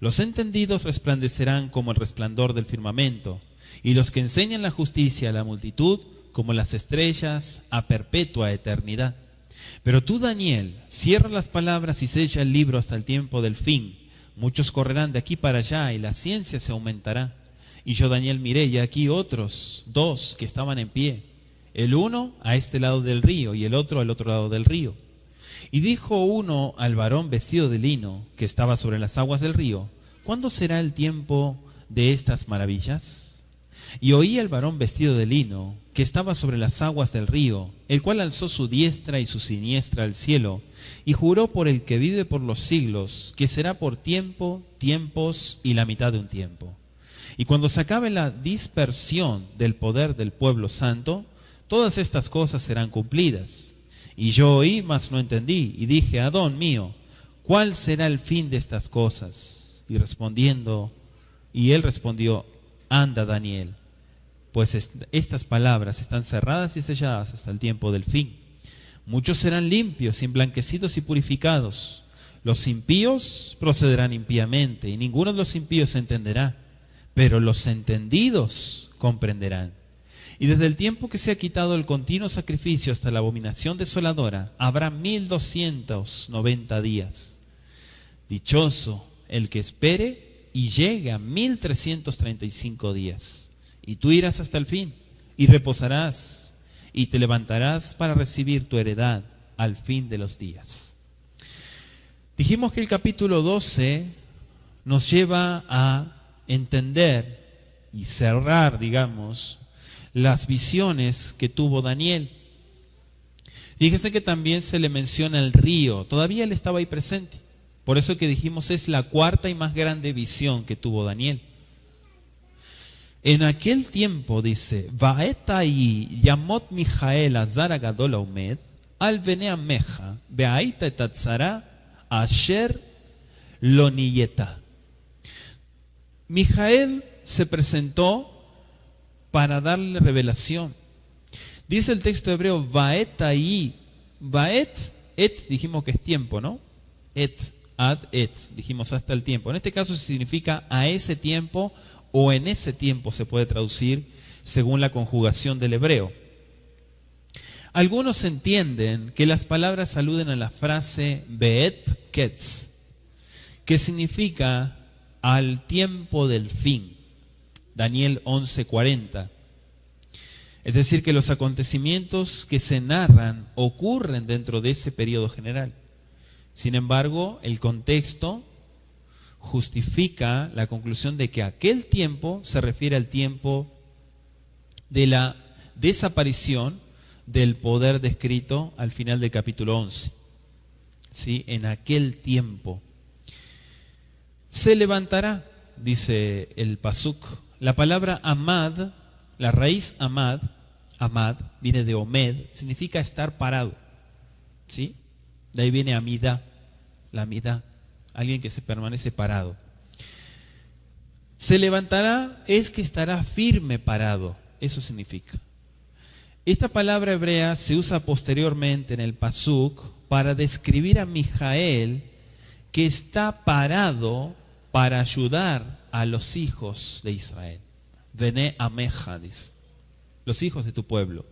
Los entendidos resplandecerán como el resplandor del firmamento, y los que enseñan la justicia a la multitud como las estrellas a perpetua eternidad. Pero tú, Daniel, cierra las palabras y sella el libro hasta el tiempo del fin. Muchos correrán de aquí para allá y la ciencia se aumentará. Y yo, Daniel, miré, y aquí otros dos que estaban en pie, el uno a este lado del río y el otro al otro lado del río. Y dijo uno al varón vestido de lino que estaba sobre las aguas del río: ¿cuándo será el tiempo de estas maravillas? Y oí al varón vestido de lino que estaba sobre las aguas del río, el cual alzó su diestra y su siniestra al cielo, y juró por el que vive por los siglos, que será por tiempo, tiempos y la mitad de un tiempo. Y cuando se acabe la dispersión del poder del pueblo santo, todas estas cosas serán cumplidas. Y yo oí, mas no entendí, y dije: Adón mío, ¿cuál será el fin de estas cosas? Y él respondió: anda, Daniel, pues estas palabras están cerradas y selladas hasta el tiempo del fin. Muchos serán limpios, emblanquecidos y purificados. Los impíos procederán impíamente, y ninguno de los impíos entenderá, pero los entendidos comprenderán. Y desde el tiempo que se ha quitado el continuo sacrificio hasta la abominación desoladora, habrá 1290 días. Dichoso el que espere y llegue a 1335 días. Y tú irás hasta el fin, y reposarás, y te levantarás para recibir tu heredad al fin de los días. Dijimos que el capítulo 12 nos lleva a entender y cerrar, digamos, las visiones que tuvo Daniel. Fíjese que también se le menciona el río, todavía él estaba ahí presente. Por eso que dijimos es la cuarta y más grande visión que tuvo Daniel. En aquel tiempo dice, Vaetai Yamot Mijael Azar Agadol Aumed, Al Bene Ameja, Beaita Etatzara, Asher Loniyeta. Mijael se presentó para darle revelación. Dice el texto hebreo, Vaetai, Vaet, et, dijimos que es tiempo, ¿no? Et, ad et, dijimos hasta el tiempo. En este caso significa a ese tiempo o en ese tiempo se puede traducir según la conjugación del hebreo. Algunos entienden que las palabras aluden a la frase Beet Ketz, que significa al tiempo del fin. Daniel 11:40. Es decir, que los acontecimientos que se narran ocurren dentro de ese periodo general. Sin embargo, el contexto justifica la conclusión de que aquel tiempo se refiere al tiempo de la desaparición del poder descrito al final del capítulo 11. ¿Sí? En aquel tiempo se levantará, dice el pasuk. La palabra amad, la raíz amad viene de omed, significa estar parado. ¿Sí? De ahí viene amida, la amida, alguien que se permanece parado. Se levantará es que estará firme parado, eso significa. Esta palabra hebrea se usa posteriormente en el pasuk para describir a Mijael, que está parado para ayudar a los hijos de Israel. Bene Ameja, dice, los hijos de tu pueblo.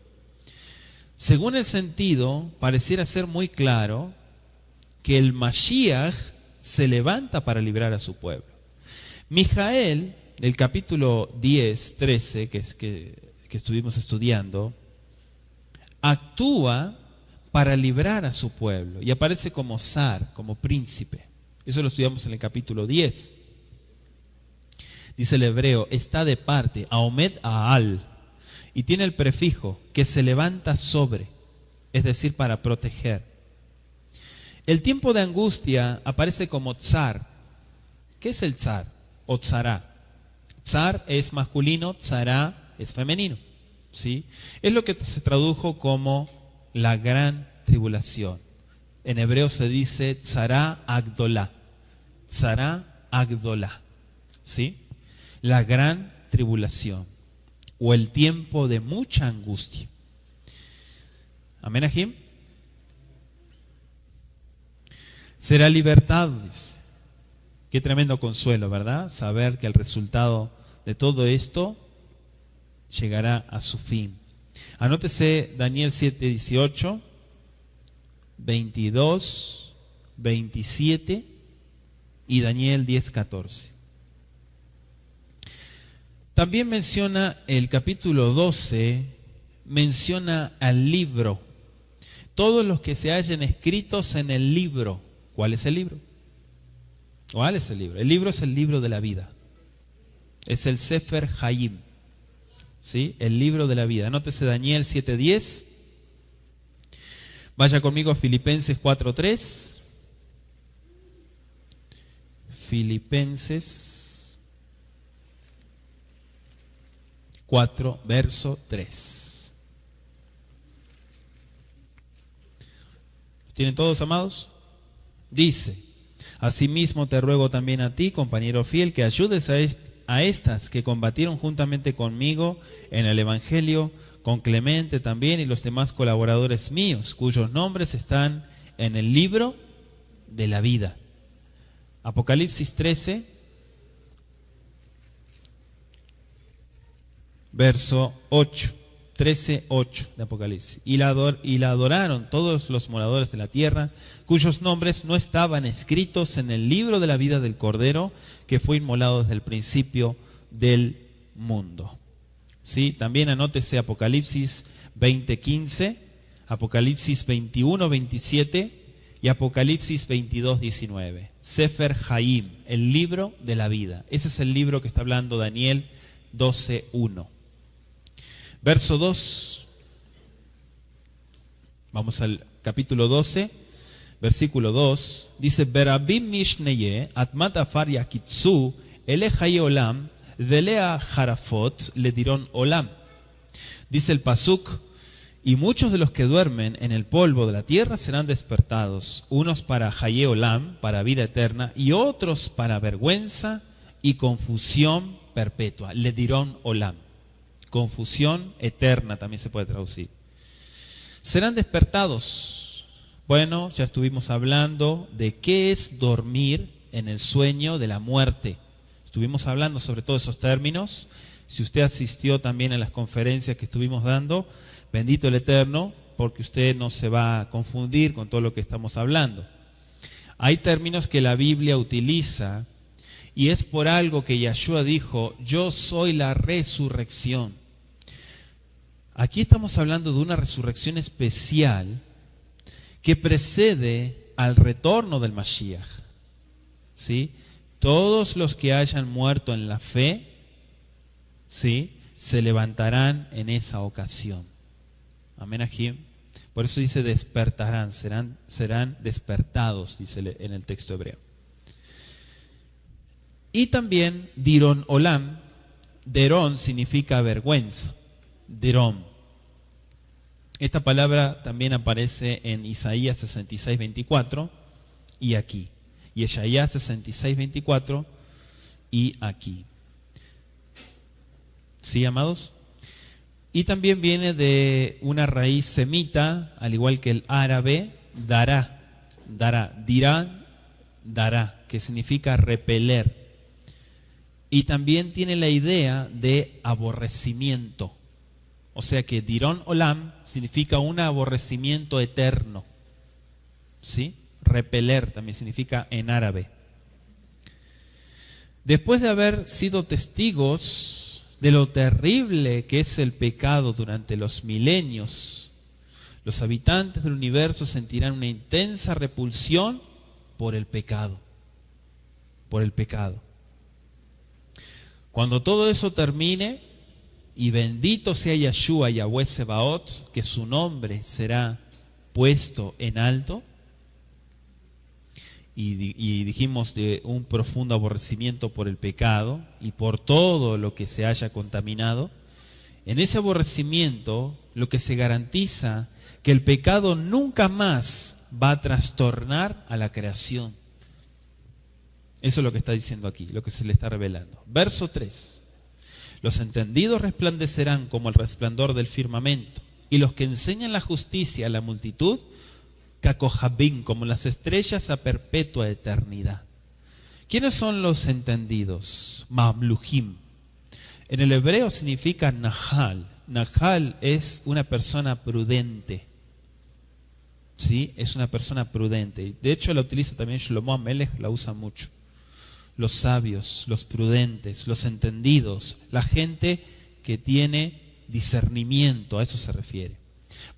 Según el sentido, pareciera ser muy claro que el Mashiach se levanta para librar a su pueblo. Mijael, del capítulo 10, 13, que estuvimos estudiando, actúa para librar a su pueblo y aparece como zar, como príncipe. Eso lo estudiamos en el capítulo 10. Dice el hebreo, está de parte, Aomed Aal, y tiene el prefijo que se levanta sobre, es decir, para proteger. El tiempo de angustia aparece como tzar. ¿Qué es el tzar? O tzará. Tzar es masculino, tzará es femenino. ¿Sí? Es lo que se tradujo como la gran tribulación. En hebreo se dice tzará agdolá. Tzará agdolá. ¿Sí? La gran tribulación o el tiempo de mucha angustia. Amén, Ajim. Será libertad, dice. Qué tremendo consuelo, ¿verdad? Saber que el resultado de todo esto llegará a su fin. Anótese Daniel 7:18, 22, 27 y Daniel 10:14. También menciona el capítulo 12, menciona al libro. Todos los que se hallen escritos en el libro. ¿Cuál es el libro? ¿Cuál es el libro? El libro es el libro de la vida. Es el Sefer Hayim. ¿Sí? El libro de la vida. Anótese Daniel 7:10. Vaya conmigo a Filipenses 4:3. Filipenses 4, verso 3. ¿Tienen todos, amados? Dice, asimismo te ruego también a ti, compañero fiel, que ayudes a estas que combatieron juntamente conmigo en el Evangelio, con Clemente también y los demás colaboradores míos, cuyos nombres están en el libro de la vida. Apocalipsis 13, verso 8, 13:8 de Apocalipsis. Y la adoraron todos los moradores de la tierra, cuyos nombres no estaban escritos en el libro de la vida del Cordero, que fue inmolado desde el principio del mundo. ¿Sí? También anótese Apocalipsis 20:15, Apocalipsis 21:27 y Apocalipsis 22:19. Sefer Hayim, el libro de la vida. Ese es el libro que está hablando Daniel 12:1. Verso 2. Vamos al capítulo 12, versículo 2. Dice, Berabim mishneye atmat afar yakitsu ele haye olam velea harafot le dirón olam. Dice el pasuk, y muchos de los que duermen en el polvo de la tierra serán despertados, unos para haye olam, para vida eterna, y otros para vergüenza y confusión perpetua. Le dirón olam. Confusión eterna también se puede traducir. Serán despertados. Bueno, ya estuvimos hablando de qué es dormir en el sueño de la muerte. Estuvimos hablando sobre todos esos términos. Si usted asistió también a las conferencias que estuvimos dando, bendito el Eterno, porque usted no se va a confundir con todo lo que estamos hablando. Hay términos que la Biblia utiliza y es por algo que Yeshua dijo, yo soy la resurrección. Aquí estamos hablando de una resurrección especial que precede al retorno del Mashiach. ¿Sí? Todos los que hayan muerto en la fe, ¿sí?, se levantarán en esa ocasión. Amén, Ajim. Por eso dice despertarán, serán despertados, dice en el texto hebreo. Y también dirón olam. Derón significa vergüenza. Derón. Esta palabra también aparece en Isaías 66:24 y aquí. Y Isaías 66:24 y aquí. ¿Sí, amados? Y también viene de una raíz semita, al igual que el árabe, dará, dirá, dará, que significa repeler. Y también tiene la idea de aborrecimiento. O sea que dirón olam significa un aborrecimiento eterno. ¿Sí? Repeler también significa en árabe. Después de haber sido testigos de lo terrible que es el pecado durante los milenios, los habitantes del universo sentirán una intensa repulsión por el pecado. Por el pecado. Cuando todo eso termine, y bendito sea Yeshua, Yahweh Sebaot, que su nombre será puesto en alto, y dijimos de un profundo aborrecimiento por el pecado y por todo lo que se haya contaminado, en ese aborrecimiento lo que se garantiza que el pecado nunca más va a trastornar a la creación. Eso es lo que está diciendo aquí, lo que se le está revelando. Verso 3. Los entendidos resplandecerán como el resplandor del firmamento, y los que enseñan la justicia a la multitud, Kakohabim, como las estrellas a perpetua eternidad. ¿Quiénes son los entendidos? Mamluhim. En el hebreo significa Nahal. Nahal es una persona prudente. ¿Sí? Es una persona prudente. De hecho, la utiliza también Shlomo Amelech, la usa mucho. Los sabios, los prudentes, los entendidos, la gente que tiene discernimiento, a eso se refiere.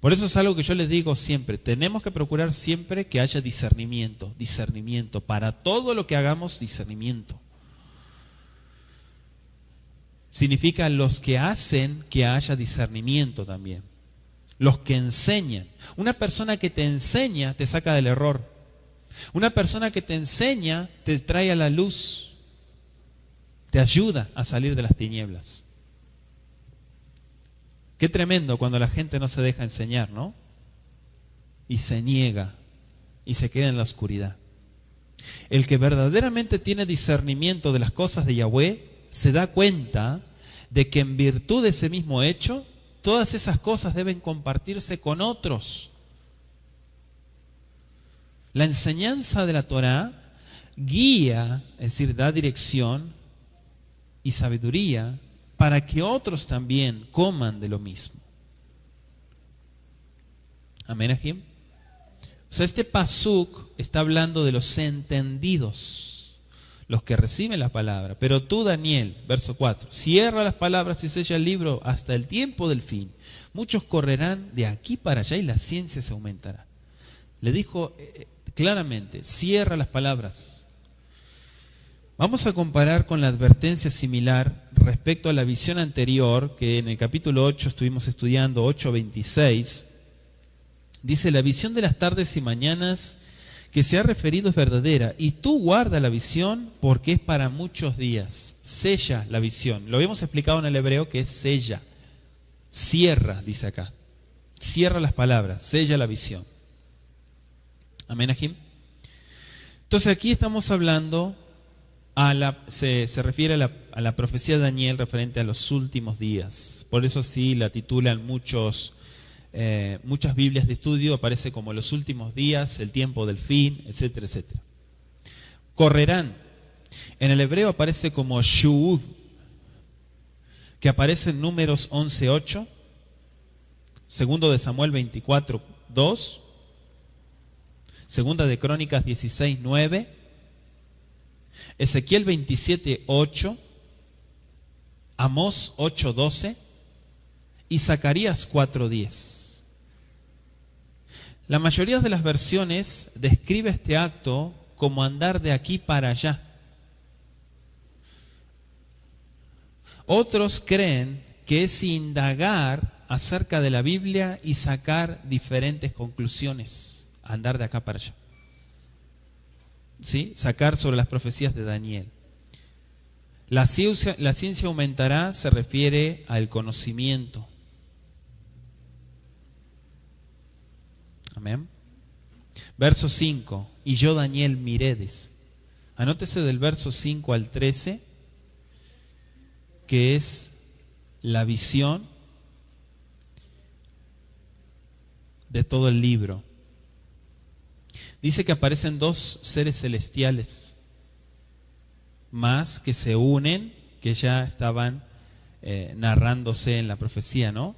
Por eso es algo que yo les digo siempre, tenemos que procurar siempre que haya discernimiento, discernimiento, para todo lo que hagamos, discernimiento. Significa los que hacen que haya discernimiento también, los que enseñan. Una persona que te enseña te saca del error. Una persona que te enseña te trae a la luz, te ayuda a salir de las tinieblas. Qué tremendo cuando la gente no se deja enseñar, ¿no? Y se niega y se queda en la oscuridad. El que verdaderamente tiene discernimiento de las cosas de Yahweh se da cuenta de que en virtud de ese mismo hecho, todas esas cosas deben compartirse con otros. La enseñanza de la Torá guía, es decir, da dirección y sabiduría para que otros también coman de lo mismo. Amén, Ajim. O sea, este pasuk está hablando de los entendidos, los que reciben la palabra. Pero tú, Daniel, verso 4, cierra las palabras y sella el libro hasta el tiempo del fin. Muchos correrán de aquí para allá y la ciencia se aumentará. Le dijo claramente, cierra las palabras. Vamos a comparar con la advertencia similar respecto a la visión anterior, que en el capítulo 8 estuvimos estudiando, 8:26. Dice, la visión de las tardes y mañanas que se ha referido es verdadera, y tú guarda la visión porque es para muchos días. Sella la visión. Lo habíamos explicado en el hebreo que es sella. Cierra, dice acá. Cierra las palabras, sella la visión. Amén, Ajim. Entonces aquí estamos hablando, se refiere a la profecía de Daniel referente a los últimos días. Por eso sí la titulan muchas Biblias de estudio, aparece como los últimos días, el tiempo del fin, etcétera, etcétera. Correrán. En el hebreo aparece como shuud, que aparece en Números 11:8, segundo de Samuel 24:2, segunda de Crónicas 16:9, Ezequiel 27:8, Amós 8:12 y Zacarías 4:10. La mayoría de las versiones describe este acto como andar de aquí para allá. Otros creen que es indagar acerca de la Biblia y sacar diferentes conclusiones, andar de acá para allá. ¿Sí? Sacar sobre las profecías de Daniel. La ciencia aumentará se refiere al conocimiento. Amén. Verso 5. Y yo, Daniel, miredes. Anótese del verso 5 al 13, que es la visión de todo el libro. Dice que aparecen dos seres celestiales más que se unen, que ya estaban narrándose en la profecía, ¿no?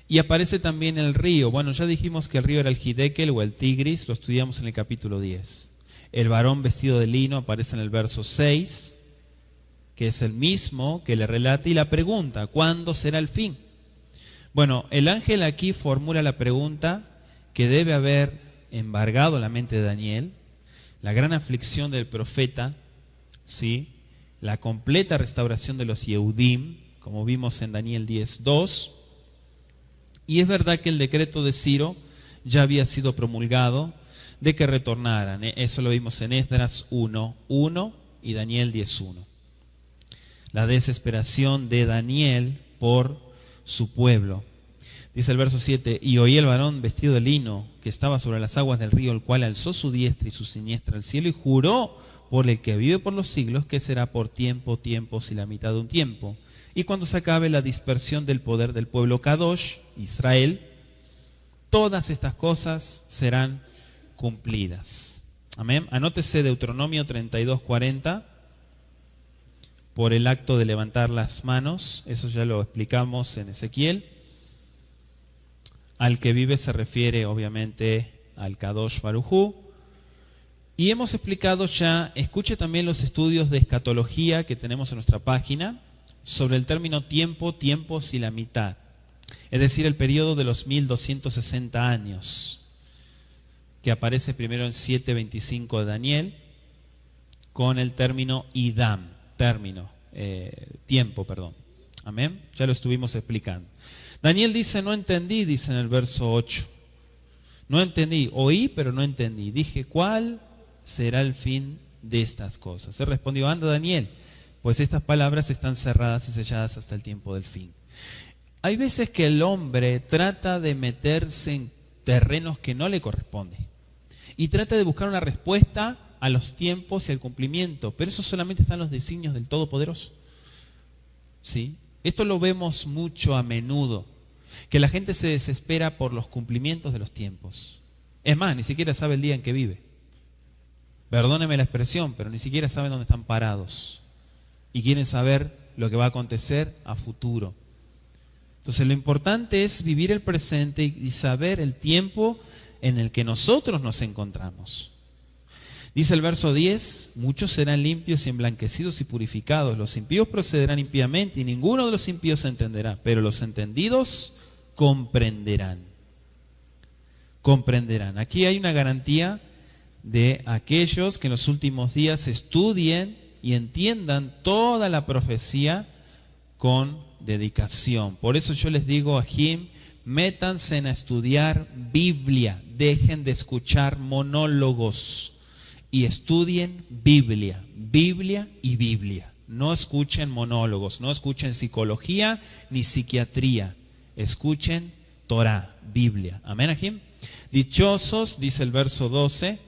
Y aparece también el río. Bueno, ya dijimos que el río era el Hidekel o el Tigris, lo estudiamos en el capítulo 10. El varón vestido de lino aparece en el verso 6, que es el mismo que le relata y la pregunta, ¿cuándo será el fin? Bueno, el ángel aquí formula la pregunta que debe haber embargado la mente de Daniel, la gran aflicción del profeta, ¿sí? La completa restauración de los Yehudim, como vimos en Daniel 10:2, y es verdad que el decreto de Ciro ya había sido promulgado de que retornaran. Eso lo vimos en Esdras 1:1 y Daniel 10:1. La desesperación de Daniel por su pueblo. Dice el verso 7, y oí el varón vestido de lino que estaba sobre las aguas del río, el cual alzó su diestra y su siniestra al cielo y juró por el que vive por los siglos que será por tiempos y la mitad de un tiempo. Y cuando se acabe la dispersión del poder del pueblo Kadosh, Israel, todas estas cosas serán cumplidas. Amén. Anótese Deuteronomio 32:40 por el acto de levantar las manos. Eso ya lo explicamos en Ezequiel. Al que vive se refiere obviamente al Kadosh Barujú. Y hemos explicado ya, escuche también los estudios de escatología que tenemos en nuestra página sobre el término tiempo, tiempos y la mitad. Es decir, el periodo de los 1260 años, que aparece primero en 7:25 de Daniel, con el término idam, tiempo. Amén. Ya lo estuvimos explicando. Daniel dice, no entendí, dice en el verso 8. No entendí, oí, pero no entendí. Dije, ¿cuál será el fin de estas cosas? Se respondió, anda Daniel, pues estas palabras están cerradas y selladas hasta el tiempo del fin. Hay veces que el hombre trata de meterse en terrenos que no le corresponden y trata de buscar una respuesta a los tiempos y al cumplimiento, pero eso solamente está en los designios del Todopoderoso. ¿Sí? Esto lo vemos mucho a menudo, que la gente se desespera por los cumplimientos de los tiempos. Es más, ni siquiera sabe el día en que vive. Perdóneme la expresión, pero ni siquiera saben dónde están parados y quieren saber lo que va a acontecer a futuro. Entonces lo importante es vivir el presente y saber el tiempo en el que nosotros nos encontramos. Dice el verso 10, muchos serán limpios y emblanquecidos y purificados. Los impíos procederán impíamente y ninguno de los impíos se entenderá, pero los entendidos comprenderán. Comprenderán. Aquí hay una garantía de aquellos que en los últimos días estudien y entiendan toda la profecía con dedicación. Por eso yo les digo a Jim, métanse a estudiar Biblia, dejen de escuchar monólogos y estudien Biblia, Biblia y Biblia. No escuchen monólogos, no escuchen psicología ni psiquiatría, escuchen Torah, Biblia. Amén, Ajim. Dichosos, dice el verso 12,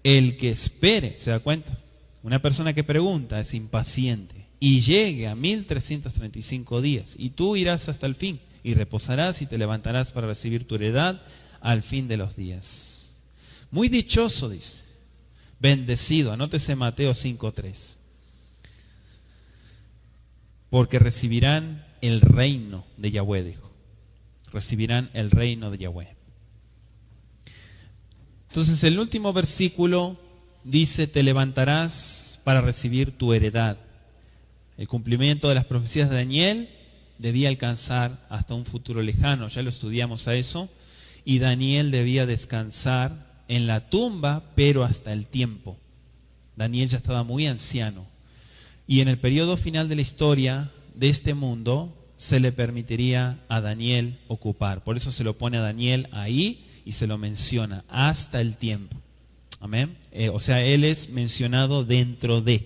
el que espere, ¿se da cuenta? Una persona que pregunta es impaciente y llegue a 1335 días y tú irás hasta el fin y reposarás y te levantarás para recibir tu heredad al fin de los días. Muy dichoso, dice, bendecido, anótese Mateo 5:3, porque recibirán el reino de Yahweh, dijo, recibirán el reino de Yahweh. Entonces el último versículo dice, te levantarás para recibir tu heredad. El cumplimiento de las profecías de Daniel debía alcanzar hasta un futuro lejano, ya lo estudiamos a eso, y Daniel debía descansar en la tumba, pero hasta el tiempo. Daniel ya estaba muy anciano, y en el periodo final de la historia de este mundo se le permitiría a Daniel ocupar. Por eso se lo pone a Daniel ahí y se lo menciona, hasta el tiempo. Amén. O sea, él es mencionado dentro de.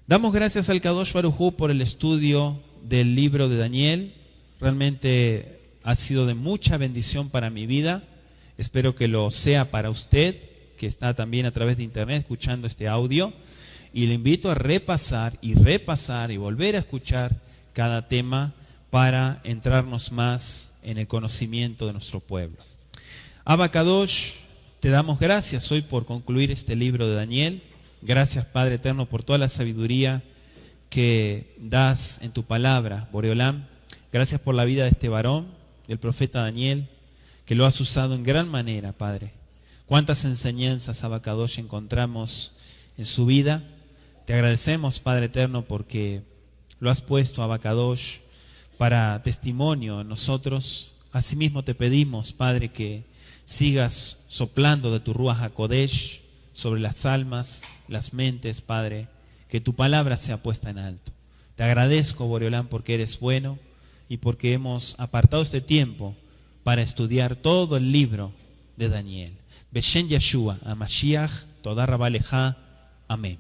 Damos gracias al Kadosh Baruj Hu por el estudio del libro de Daniel. Realmente ha sido de mucha bendición para mi vida. Espero que lo sea para usted, que está también a través de internet escuchando este audio. Y le invito a repasar y volver a escuchar cada tema para entrarnos más en el conocimiento de nuestro pueblo. Abba Kadosh, te damos gracias hoy por concluir este libro de Daniel. Gracias, Padre Eterno, por toda la sabiduría que das en tu palabra, Boreolam. Gracias por la vida de este varón, del profeta Daniel, que lo has usado en gran manera, Padre. Cuántas enseñanzas, Abba Kadosh, encontramos en su vida. Te agradecemos, Padre Eterno, porque lo has puesto, Abba Kadosh, para testimonio en nosotros. Asimismo te pedimos, Padre, que sigas soplando de tu Ruach HaKodesh sobre las almas, las mentes, Padre, que tu palabra sea puesta en alto. Te agradezco, Boreolán, porque eres bueno y porque hemos apartado este tiempo para estudiar todo el libro de Daniel. Beshen Yeshua, a Mashiach, Toda Rabba Leja. Amén.